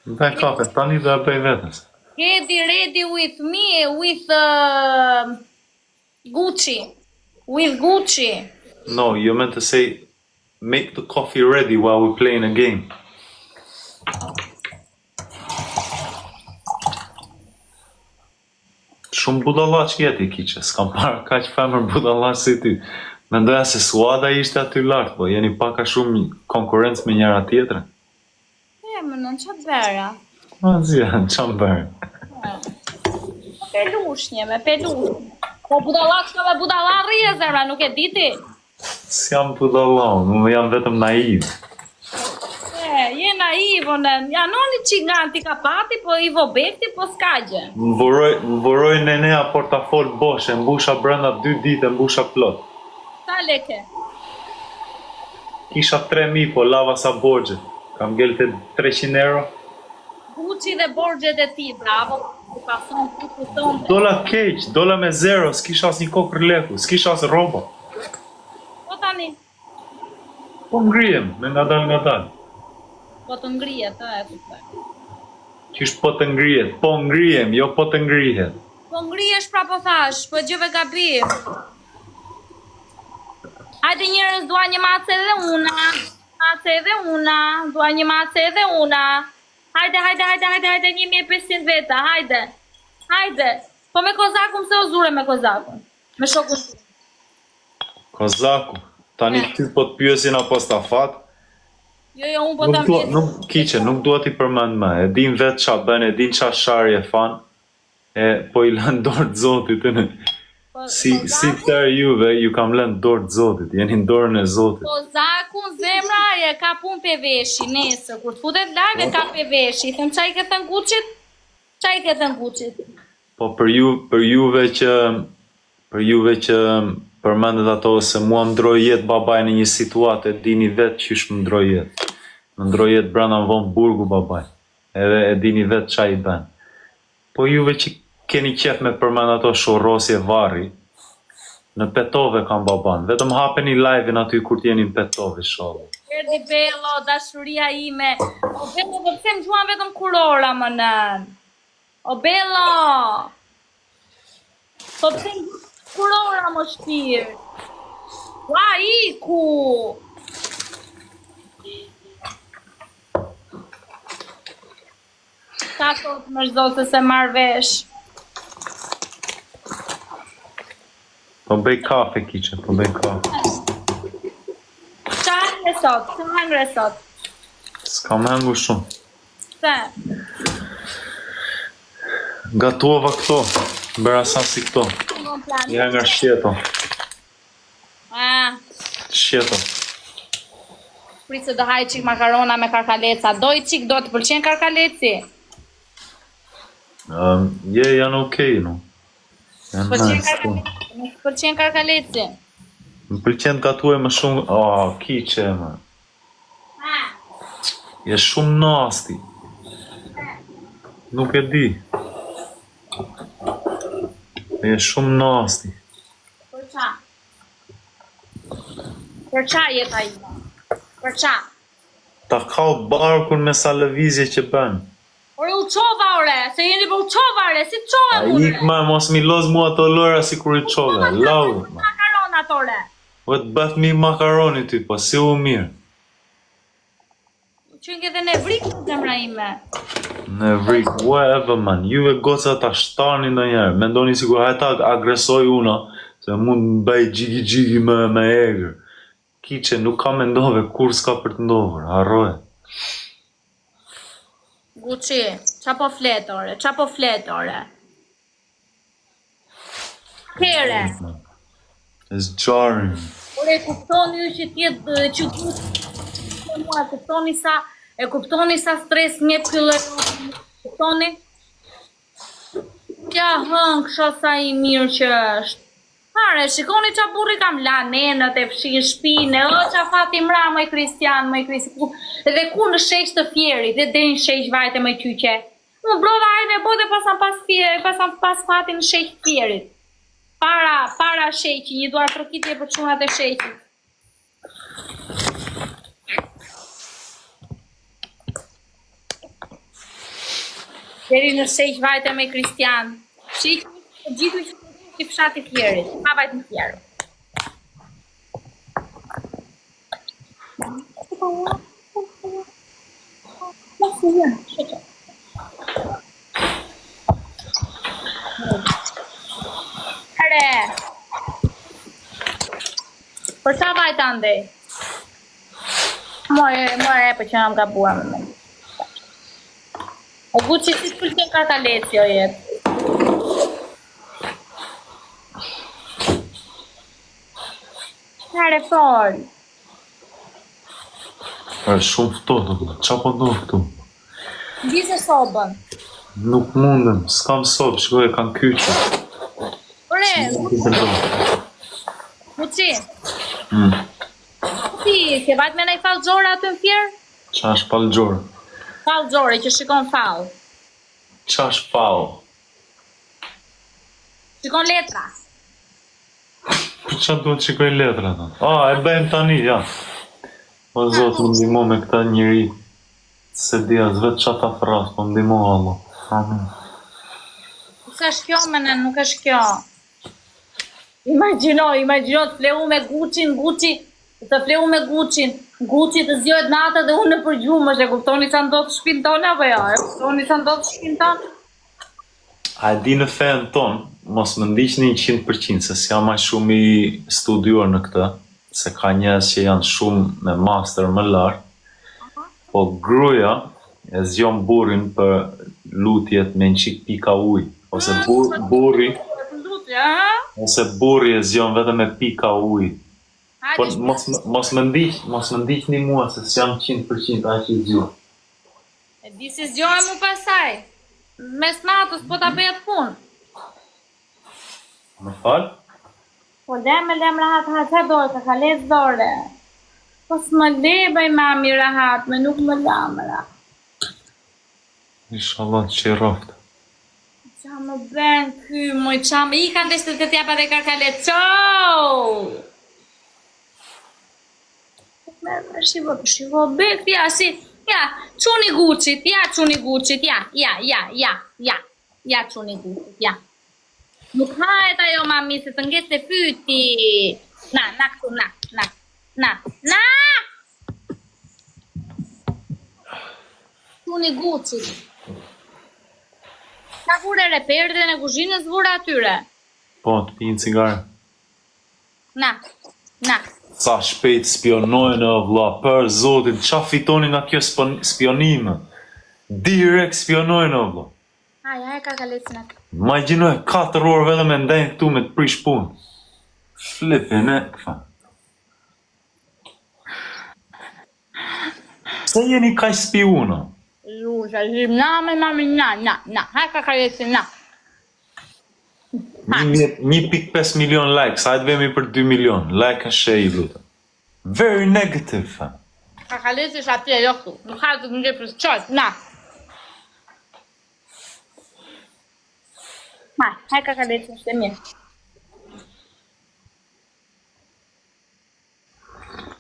Bëj kafe, tani do e bëj vetës. Get ready with me, with Gucci. With Gucci. No, you meant to say, make the coffee ready while we're playing a game. Shumë budallaq jeti kiqe, s'kam parë kaq femër budallaq si ty. Mendoja se Suada ishte aty lart, po jeni paka shumë konkurrencë me njëra tjetrën. Më në që bëra? Qa më bërë? Me pelushnje. Po budallaq shka dhe budallar rije zemra, nuk e diti? S'jam budallaq, unë jam vetëm naiv. Je naiv, ja noni qiganti ka pati, po I vobekti, po s'kagje. Më voroj nenea portafol boshe, mbusha brenda 2 ditë, mbusha plot. Sa leke? Kisha 3.000, po lava sa borgje. Kam gelte 300 euro. Gucci dhe borgjet e ti, bravo. Dola keq, dola me zero, s'kisha as një kokër leku, s'kisha as roba. Po tani? Po ngrijem, me nga dal. Po të ngrijet, e kuptoj. Qysh po të ngrijet? Po ngrijem, jo po të ngrijet. Po ngrijesh pra po thash, po gjëve gabim. Hajde njerëz, dua një mace dhe una. mace edhe una, dua një mace edhe una. Hajde, 1500 veta, hajde. Po me kozakun se o zure me kozakun. Me shokun. Kozaku, tani ty po të pyesin apo stafat? Jo, unë po ta vjetë. Nuk dua t'i përmend më. E din vetë qa bën, e din qa sharje fan. Po i lën dorë të Zotit. Si tërë juve, ju kam lënë dorë të Zotit. Jeni në dorën e Zotit. Kozakun zemra e ka pun për veshi nesër. Kur të futet live e ka për veshi. I them qa i këtë në Gucit? Po për juve që përmendet ato se mua më ndroi jetë babaj në një situatë, e dini vetë qysh më ndroi jetë. Më ndroi jetë brenda në von burgu babaj. Edhe e dini vetë qa i bën. Po juve që keni qef me përmend ato shorrosje varri, në Petove kam baban. Vetëm hapeni live-in aty kur t'jeni në Petove, shohë. Erdi Bello, dashuria ime. O Bello, do pse më gjuan vetëm kurora më nën. O Bello! Po pse më gjuan kurora më shpirë. Ua, iku! Ka thot më zhdo se marrë vesh. Po bëj kafe, kiqe, po bëj kafe. Qa hangre sot? S'kam hengu shumë. Se? Gatuova këto, bëra sa si këto. Ja nga shqeto. Shqeto. Prit se do haj qik makarona me karkaleca. Doj qik, do të pëlqen karkaleci? Janë okej, no. Pëlqen karkaleci? Më pëlqen të gatuaj më shumë... kiqe, më. Je shumë nasti. Nuk e di. Je shumë nasti. Për qa? Për qa jeta ime? Për qa? Ta kau barkun me sa lëvizje që bën. Ore u qova ore, se jeni për u qova ore, si qova A ik ma, mos mi loz mua të lora si kur I qove. Lau. Makaronat ore. Po të bëth mi makaroni ty, po si u mirë. Qënke dhe në vrik në zemra ime. Në vrik, whatever man, juve goca ta shtani në njerë, mendoni sigur hajta agresoj una, se mund më bëj gjigi me egrë. Kiqe, nuk ka mendove, kur s'ka për të ndovër, harroje. Gucci, qa po fletore? Kere. It's jarring. Ore, kuptoni ju që tjetë që kuptoni sa stres një këllë, kuptoni? Kja hëng shosa I mirë që është. Pare, shikoni qa burri kam la nenët e fshin shpine, qa fati mra më I Kristian, dhe ku në shesh të fjerit, dhe në shesh vajte më kyqe. Më brova ajme bote pasan pas fati në shesh fjerit. Para sheqi, një duar trokitje për qunat e sheqit. Deri në sheq vajte me Kristian. Sheqi gjithu që I fshati fjerit, pa vajtë në fjerë. Here! Për qa vajtë andej? More për që nga bua me me. O Gucci si të pëllqen karkaleci o jetë. Nare fol. Shumë ftohtë, qa po do këtu? Ndise sobën. Nuk mundem, s'kam sobë, shkoj e kanë kyqe. Ore, Gucci. Ti, ke vajt me nej falgjore aty në fjerë? Qa është falgjore? Falgjore, që shikon fal. Qa është fal? Shikon letra. Për qa duhet qikoj letra ta? E bëjmë tani, ja. O Zotë, më ndimo me këta njëri. Se dia, zvet qa ta fras, më ndimo Allah. Amen. Nuk është kjo, mene, nuk është kjo. Imagino, të fleu me Gucci, të fleu me Gucci. Gucci të zgjohet natë dhe unë në përgjumë, e kuptoni sa ndodh shtëpinë tonë apo jo? E kuptoni sa ndodh shtëpinë tonë? A e di në fen ton, mos më ndiqni 100% se s'jam aq shumë i studiuar në këtë, se ka njerëz që janë shumë me master më lart. Po gruaja e zgjon burrin për lutjet me një çik pika ujë, ose burri ose burri e zgjon vetëm me pika ujë. Po mos më ndiqni mua se s'jam 100% aq i zgjuar. E di se zgjohem mu pasaj. Mes natës po ta bëj atë punë. Më fal? Po lem rahat dorë, ka lec dorë. Po s'më le bëj mami rahat, me nuk më lamra. Inshallah të qeroft. Qa më ben ky, moj qa më i kanë deshtë të t'japa dhe karkale, qau! Shivo, bek, ja, si, ja, quni Gucci-t, ja, quni Gucci-t, ja, quni Gucci-t, ja. Nuk hajt ajo mami se të nges të fyti. Na, këtu, na. Quni Gucci-t. Ka vure reperde në kuzhinës vure atyre. Po, të pinë cigare. Na. Sa shpejt spionojnë o vlla, për zotin, qa fitoni nga kjo spionime? Direkt spionojnë o vlla. Aj, ka kalecin atë. Ma i gjinoj 4 orë vedhe me ndajnë këtu me të prish punë. Flipin e këfa. Pse jeni kaj spiuna? Lusha, mami, na, hajka kalecin, na. 1.5 milion likes, hajtë vemi për 2 milion. Like and share i luta. Very negative, fa. Ka kalecin atje, jo këtu. Nuk hajtë të nge për qojt, na. Hajka kalecin, shte mirë.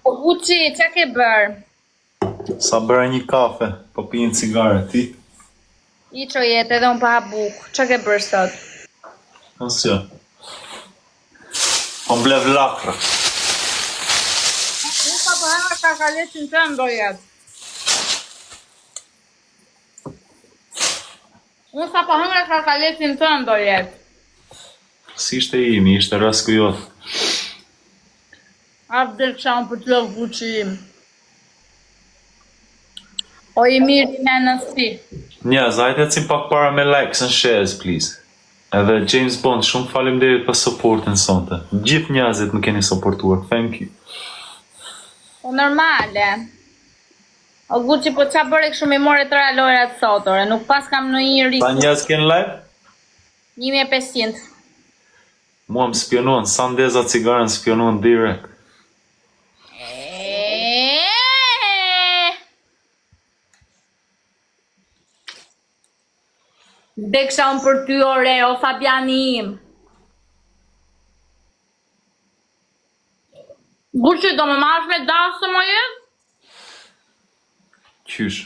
O Gucci, qa ke bërë? Sa bëra një kafe, po pinë cigare, ti? I qo jetë edhe unë pa bukë. Qa ke bërë sot? Asja. Po mblev lakra. Unë sa përhema ka kalecin të ndo jetë. Unë sa përhema ka kalecin të ndo jetë. Si ishte imi, ishte rasku jotë. Abdel qa unë për të lëvë Gucci im. O i mirë në nësti. Nja, zajtë e cim pak para me likes and shares, please. Edhe James Bond, shumë faleminderit për supportin sonte. Gjithë njerëzit më keni supportuar. Thank you. Po normale. O Gucci, po qa bërë shumë i more tëra lojrat sotore. Nuk pas kam në i rritë. Sa njerëz keni live? 1500. Mua më spionuan, sa ndeza cigaren spionuan direkt. Deksha unë për ty ore, o Fabiani im. Gucci, do më marrësh me dasëm o jetë? Qysh?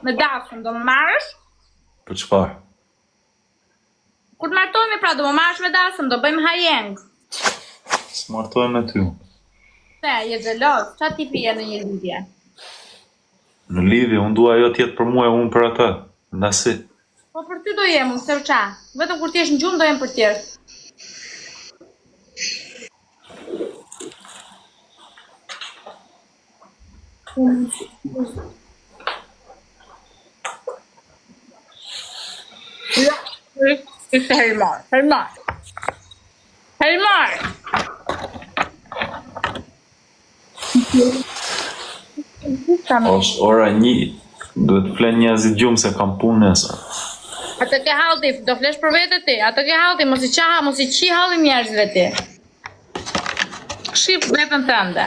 Me dasëm, do më marrësh? Për çfarë? Kur të martojme pra, do më marrësh me dasëm, do bëjmë hajeng. S'martohem me ty. Se, je xheloz, qa ti pije në një lidhje? Në lidhje, unë dua ajo tjetë për mua e unë për atë. Ndasi. Po për ty do jem, se qa. Vetëm kur t'jesh në gjumë do jem për tjerë. Ishte Helmar. Është ora 1. Duhet flen njerëzit gjumë se kam punë nesër. Atë ke halti, do flesh për vete ti. Atë ke halti, mos i qi halli njerëzve ti. Shif vetën tënde.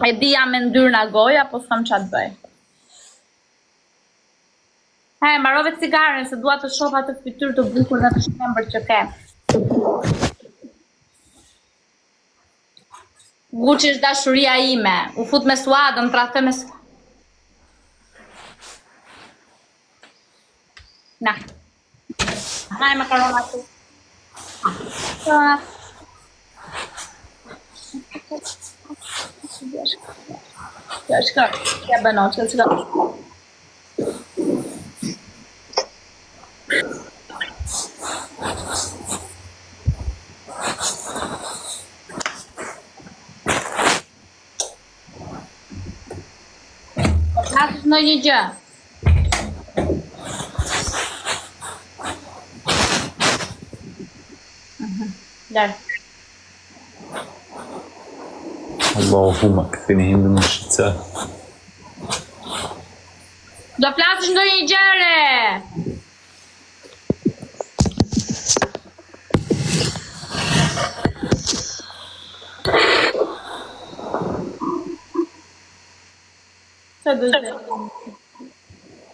E di jam me ndyrë nga goja, po s'kam qa të bëj. He, marrove cigaren, se dua të shoh atë fytyrë të bukur dhe të shkembër që ke. Gucci është dashuria ime. U fut me suadën, trahte me suadën. Na. Haj makarona tu. Ja shka, ja bëno, që shka. Flasësh në një gjë. Lërë. Allahumma, këthini hindë në shqitësa. Do flasësh në një gjëre. Që do të?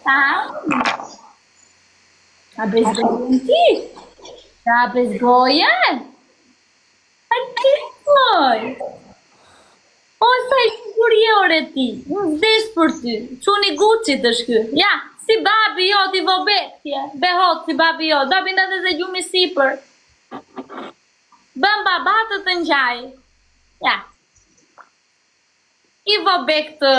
Ta? A bezgojen ti? Ta bezgojen? A ti moj? O, sa i shkurje ore ti, në vdesh për ty, quni Gucci të shky, ja, si babi jo t'i vobetje, behot si babi jo, babi në dhe gjumi sipër, bëm babatët të njaj, ja, i vobek të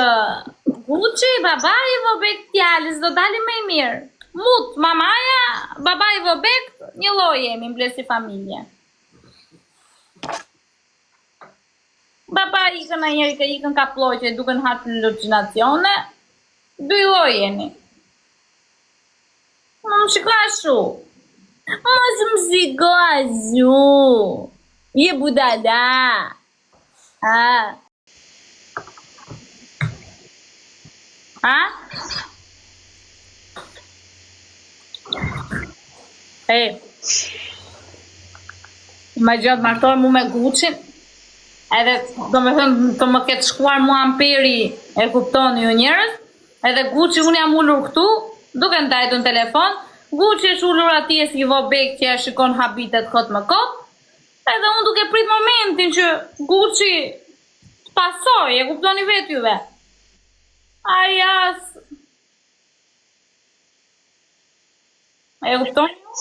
Gucci, baba i vobek t'jallis, do dali me i mirë, mut, mamaja, baba i vobek, një loj jemi, mblesi familje. Baba ikën a njeri ikën ka ploqe, duken hatë hallucinacione, dy loj jeni. Më shiko ashu. Mos më shiko ashu. Je budala. A? A? E. Ma gjatë martohet mu me Gucci. Edhe, do me thëmë, të më ketë shkuar mua amperi, e kuptoni ju njerës, edhe Gucci unë jam ullur këtu, duke ndajtu në telefon, Gucci është ullur ati e si vobek që e shikon habitet kot më kot, edhe unë duke prit momentin që Gucci të pasoj, e kuptoni vetë juve. Ajas... E kuptoni ju?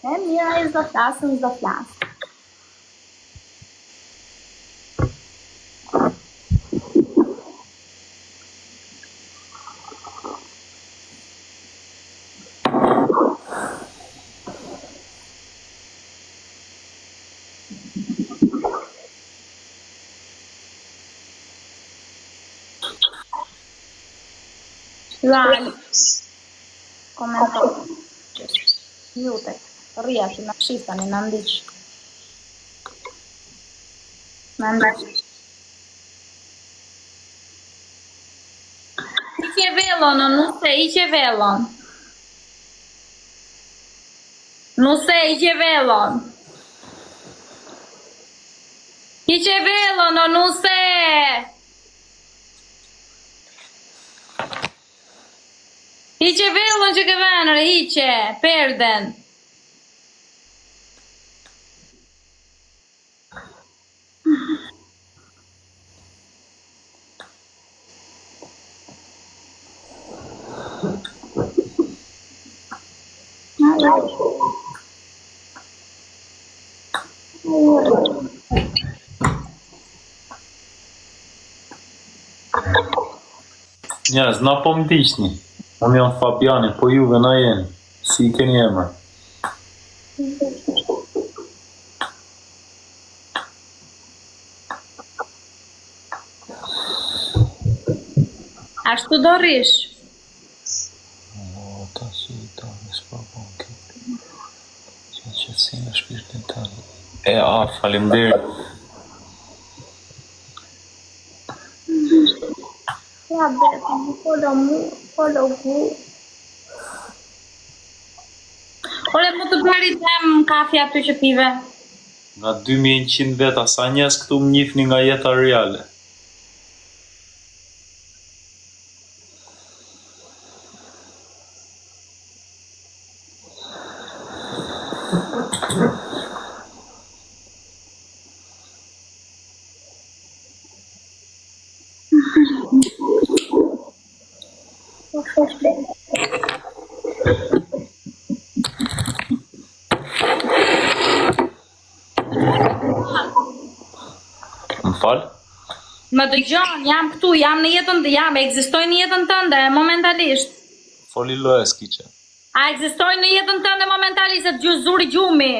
E mira, eles do flasë. Rali. Komentar. Mute. Riaši na šistani, na ndić. Na ndić. Iće velon, nuse, iće velon. Nuse, iće velon. Iće velon, nuse. Iće velon që këvanër, iće, perden. Njerëz, na po më diqni. Unë jam Fabiani, po juve na jeni. Si i keni emër? Ashtu do rish. O, ta si i ta, në s'papon këtë. Që si në shpirtin të në. E, falimderit. Ja, beta, follow gu. Ole, mu të bëri tem kafe aty që pive. Nga 2100 veta, sa njerëz këtu më njihni nga jeta reale. Fal? Më dëgjon, jam këtu, ekzistoj në jetën tënde momentalisht. Foli loja s'kiqe. A ekzistoj në jetën tënde momentalisht e gjus zuri gjumi?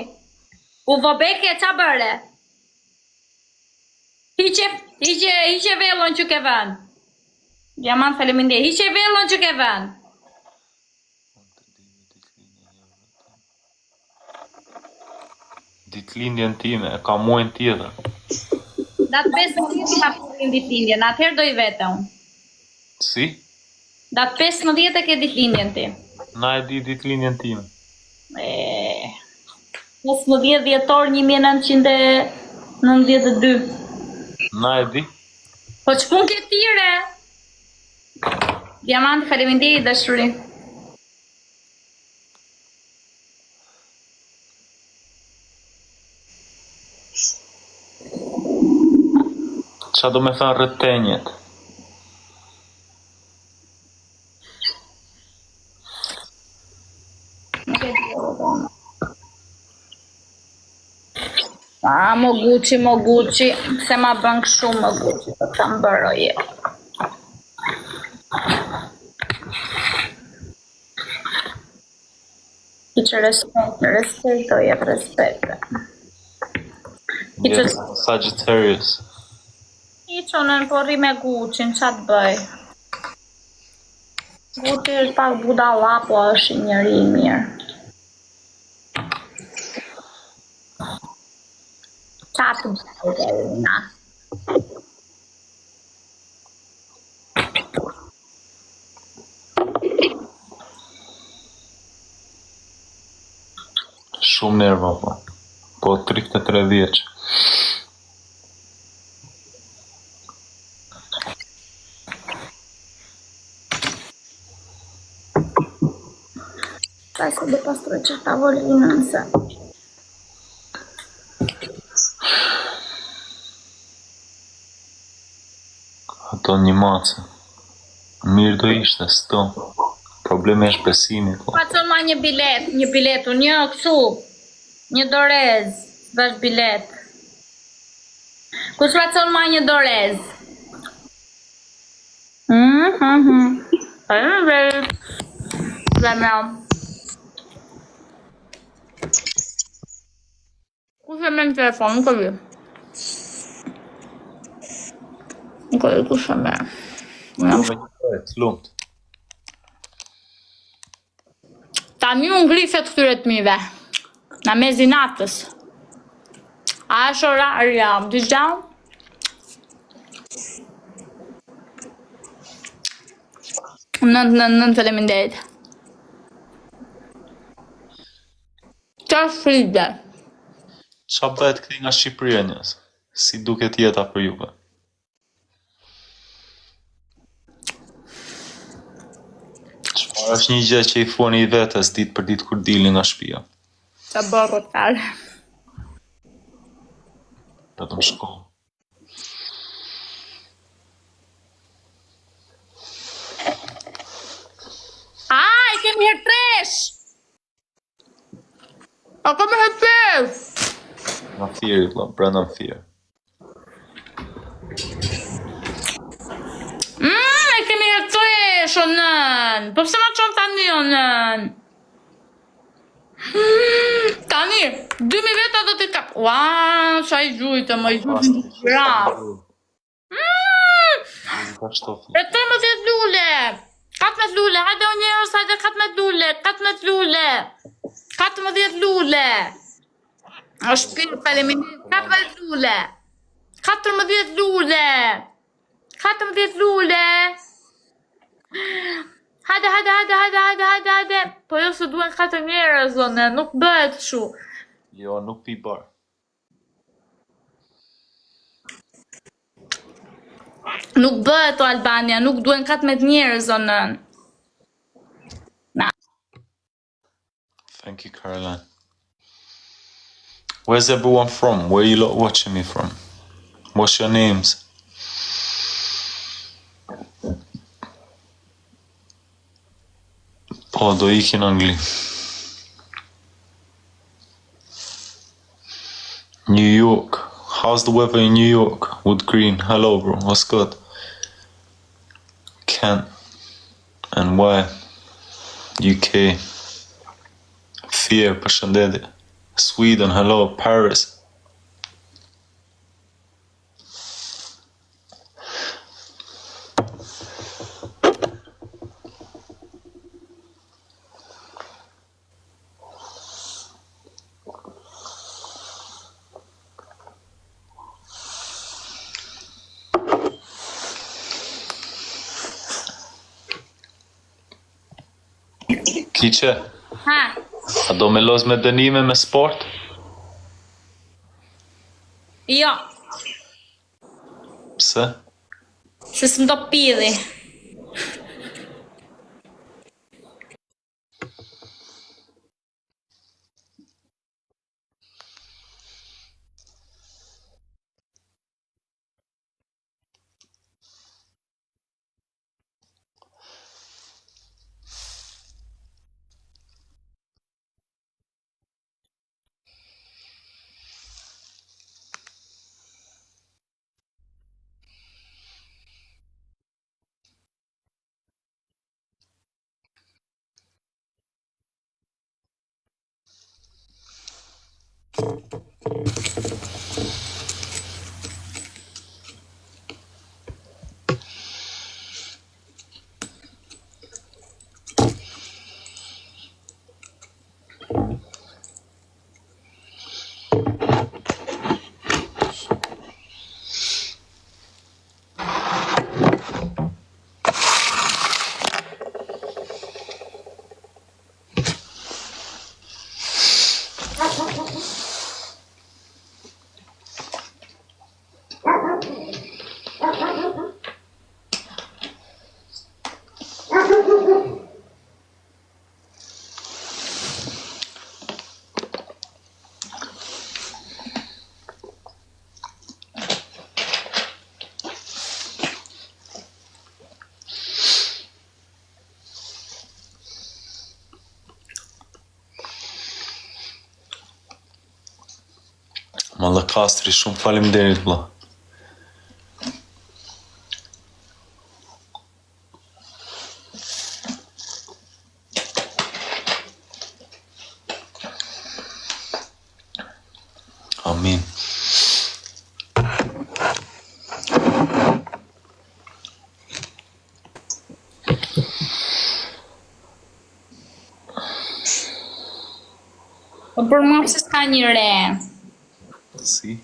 U vobeke qa bëre? Hiqe vellon që ke vën. Diamant faleminderit. Hiqe vellon që ke vën. Ditëlindjen time, e ka muajin tjetër. Datë 15 ka përrin ditëlindjen, atëherë do I vete unë. Si? Datë 15 e ke ditëlindjen ti. Na e di ditëlindjen time. 15 dhjetor 1992. Na e di? Po që pun ke tire? Diamant, faleminderit dashuri. Qa do me thënë rëtenjet? Mo Gucci, se ma bën kështu Mo Gucci, të të mbëroje. Që respekt, o jep respekt. Yes, Sagittarius. I qonën po rri me Gucci, qa të bëj? Gucci është pak budalla, po është njëri I mirë. Qa të bëj, na? Shumë nerva, po. Po 33 vjeç. Stai se do pastroj që tavolinën se. Ato një mace. Mirë do ishte, s'to. Problemi është besimi, po. Pa të ma një bilet, një kësu, një dorez, bësh bilet. Kush pa të ma një dorez? Kush e me në telefon, nuk e vi. Nuk e vi kush e me. Lumt. Tani unë grifet këtyre të mive. Në mezi natës. A është orarja, dëgja? Nënt faleminderit. Qa fride? Qa bëhet këti nga Shqipëria njës? Si duket jeta për juve? Çfarë është një gjë që I fuani I vetes ditë për ditë kur dilni nga shtëpia? Qa bërë tërë. Vetëm shkollë. Aj, kemi herë tresh! A kemi herë tresh! Nga thjerit, brenda në thjerë. E kemi herë tresh, o nën! Po pse ma qonë tani, o nën? Tani, 2000 veta do t'i kap. Ua, qa I gjujtë, më I gjujtë në graf. E 13 lule! 14 lule, hajde o njerës, hajde 14 lule, 14 lule! 14 lule! O shpirë, faleminderit, 14 lule! 14 lule! 14 lule! Hajde. Po jo se duen 4 njerëz, zone, nuk bëhet shu. Jo, nuk pi barë. Nuk bëhet o Albania, nuk duen 14 njerëz, zone. Na. Thank you, Caroline. Where's everyone from? Where you lot watching me from? What's your names? Po, do ikin në Angli. New York. How's the weather in New York? Wood Green, hello bro, what's good? Ken, NY, UK, Fear, përshëndetje. Sweden, hello, Paris. Kiqe, Ha, a do me loz me dënime me sport? jo, Pse? se s'më do pidhi. Malla Kastri, shumë faleminderit vlla. Amin. Po për mua pse s'ka një re? Si?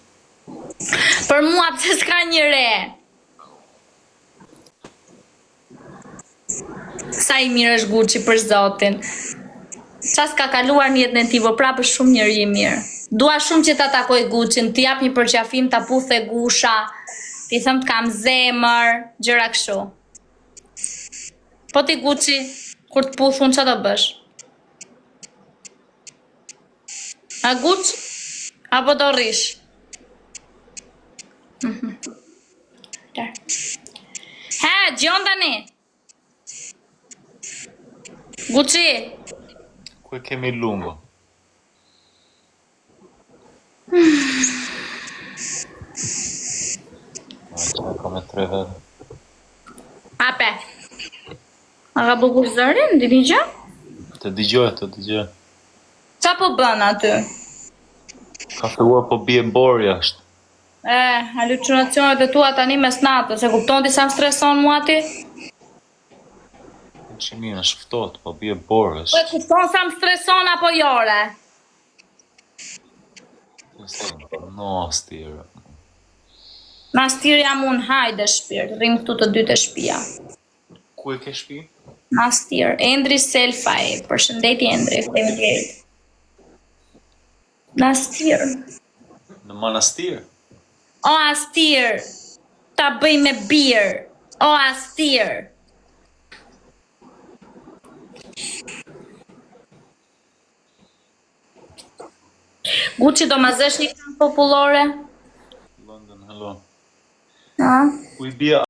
Për mua pse s'ka një re? Sa i mirë është Gucci për zotin. Qa s'ka kaluar në jetën e tij, po prapë është shumë njeri i mirë. Dua shumë që ta takoj Gucci-n, t'i jap një përqafim, ta puthe gusha, t'i them t'kam zemër, gjëra kështu. Po ti Gucci, kur t'puthun ç'a do bësh? A Gucci? Apo do rrish? Ha, gjon tani. Gucci, Ku e kemi lungo? Qa ka me 3 vete. ape. A ka bukur zërin, di një gjë? Të dëgjoj. Qa po bën aty? Ka filluar po bie bor jashtë. Halucinacionet e tua tani mes natës, e kupton ti sa më streson mua ti? Qimina shftot, po bie bor Po e është. kupton sa më streson apo jore? Nastir. Nastir jam unë, hajde shpirt, rrim këtu të dy të shtëpia. Ku e ke shtëpi? Nastir, Endri Selfaj, përshëndetje Endri, faleminderit. Nastir. Në manastir? O Astir, ta bëj me birë. O Astir. Gucci do ma zësh një këngë popullore? London, hello. Ha? Ku i bie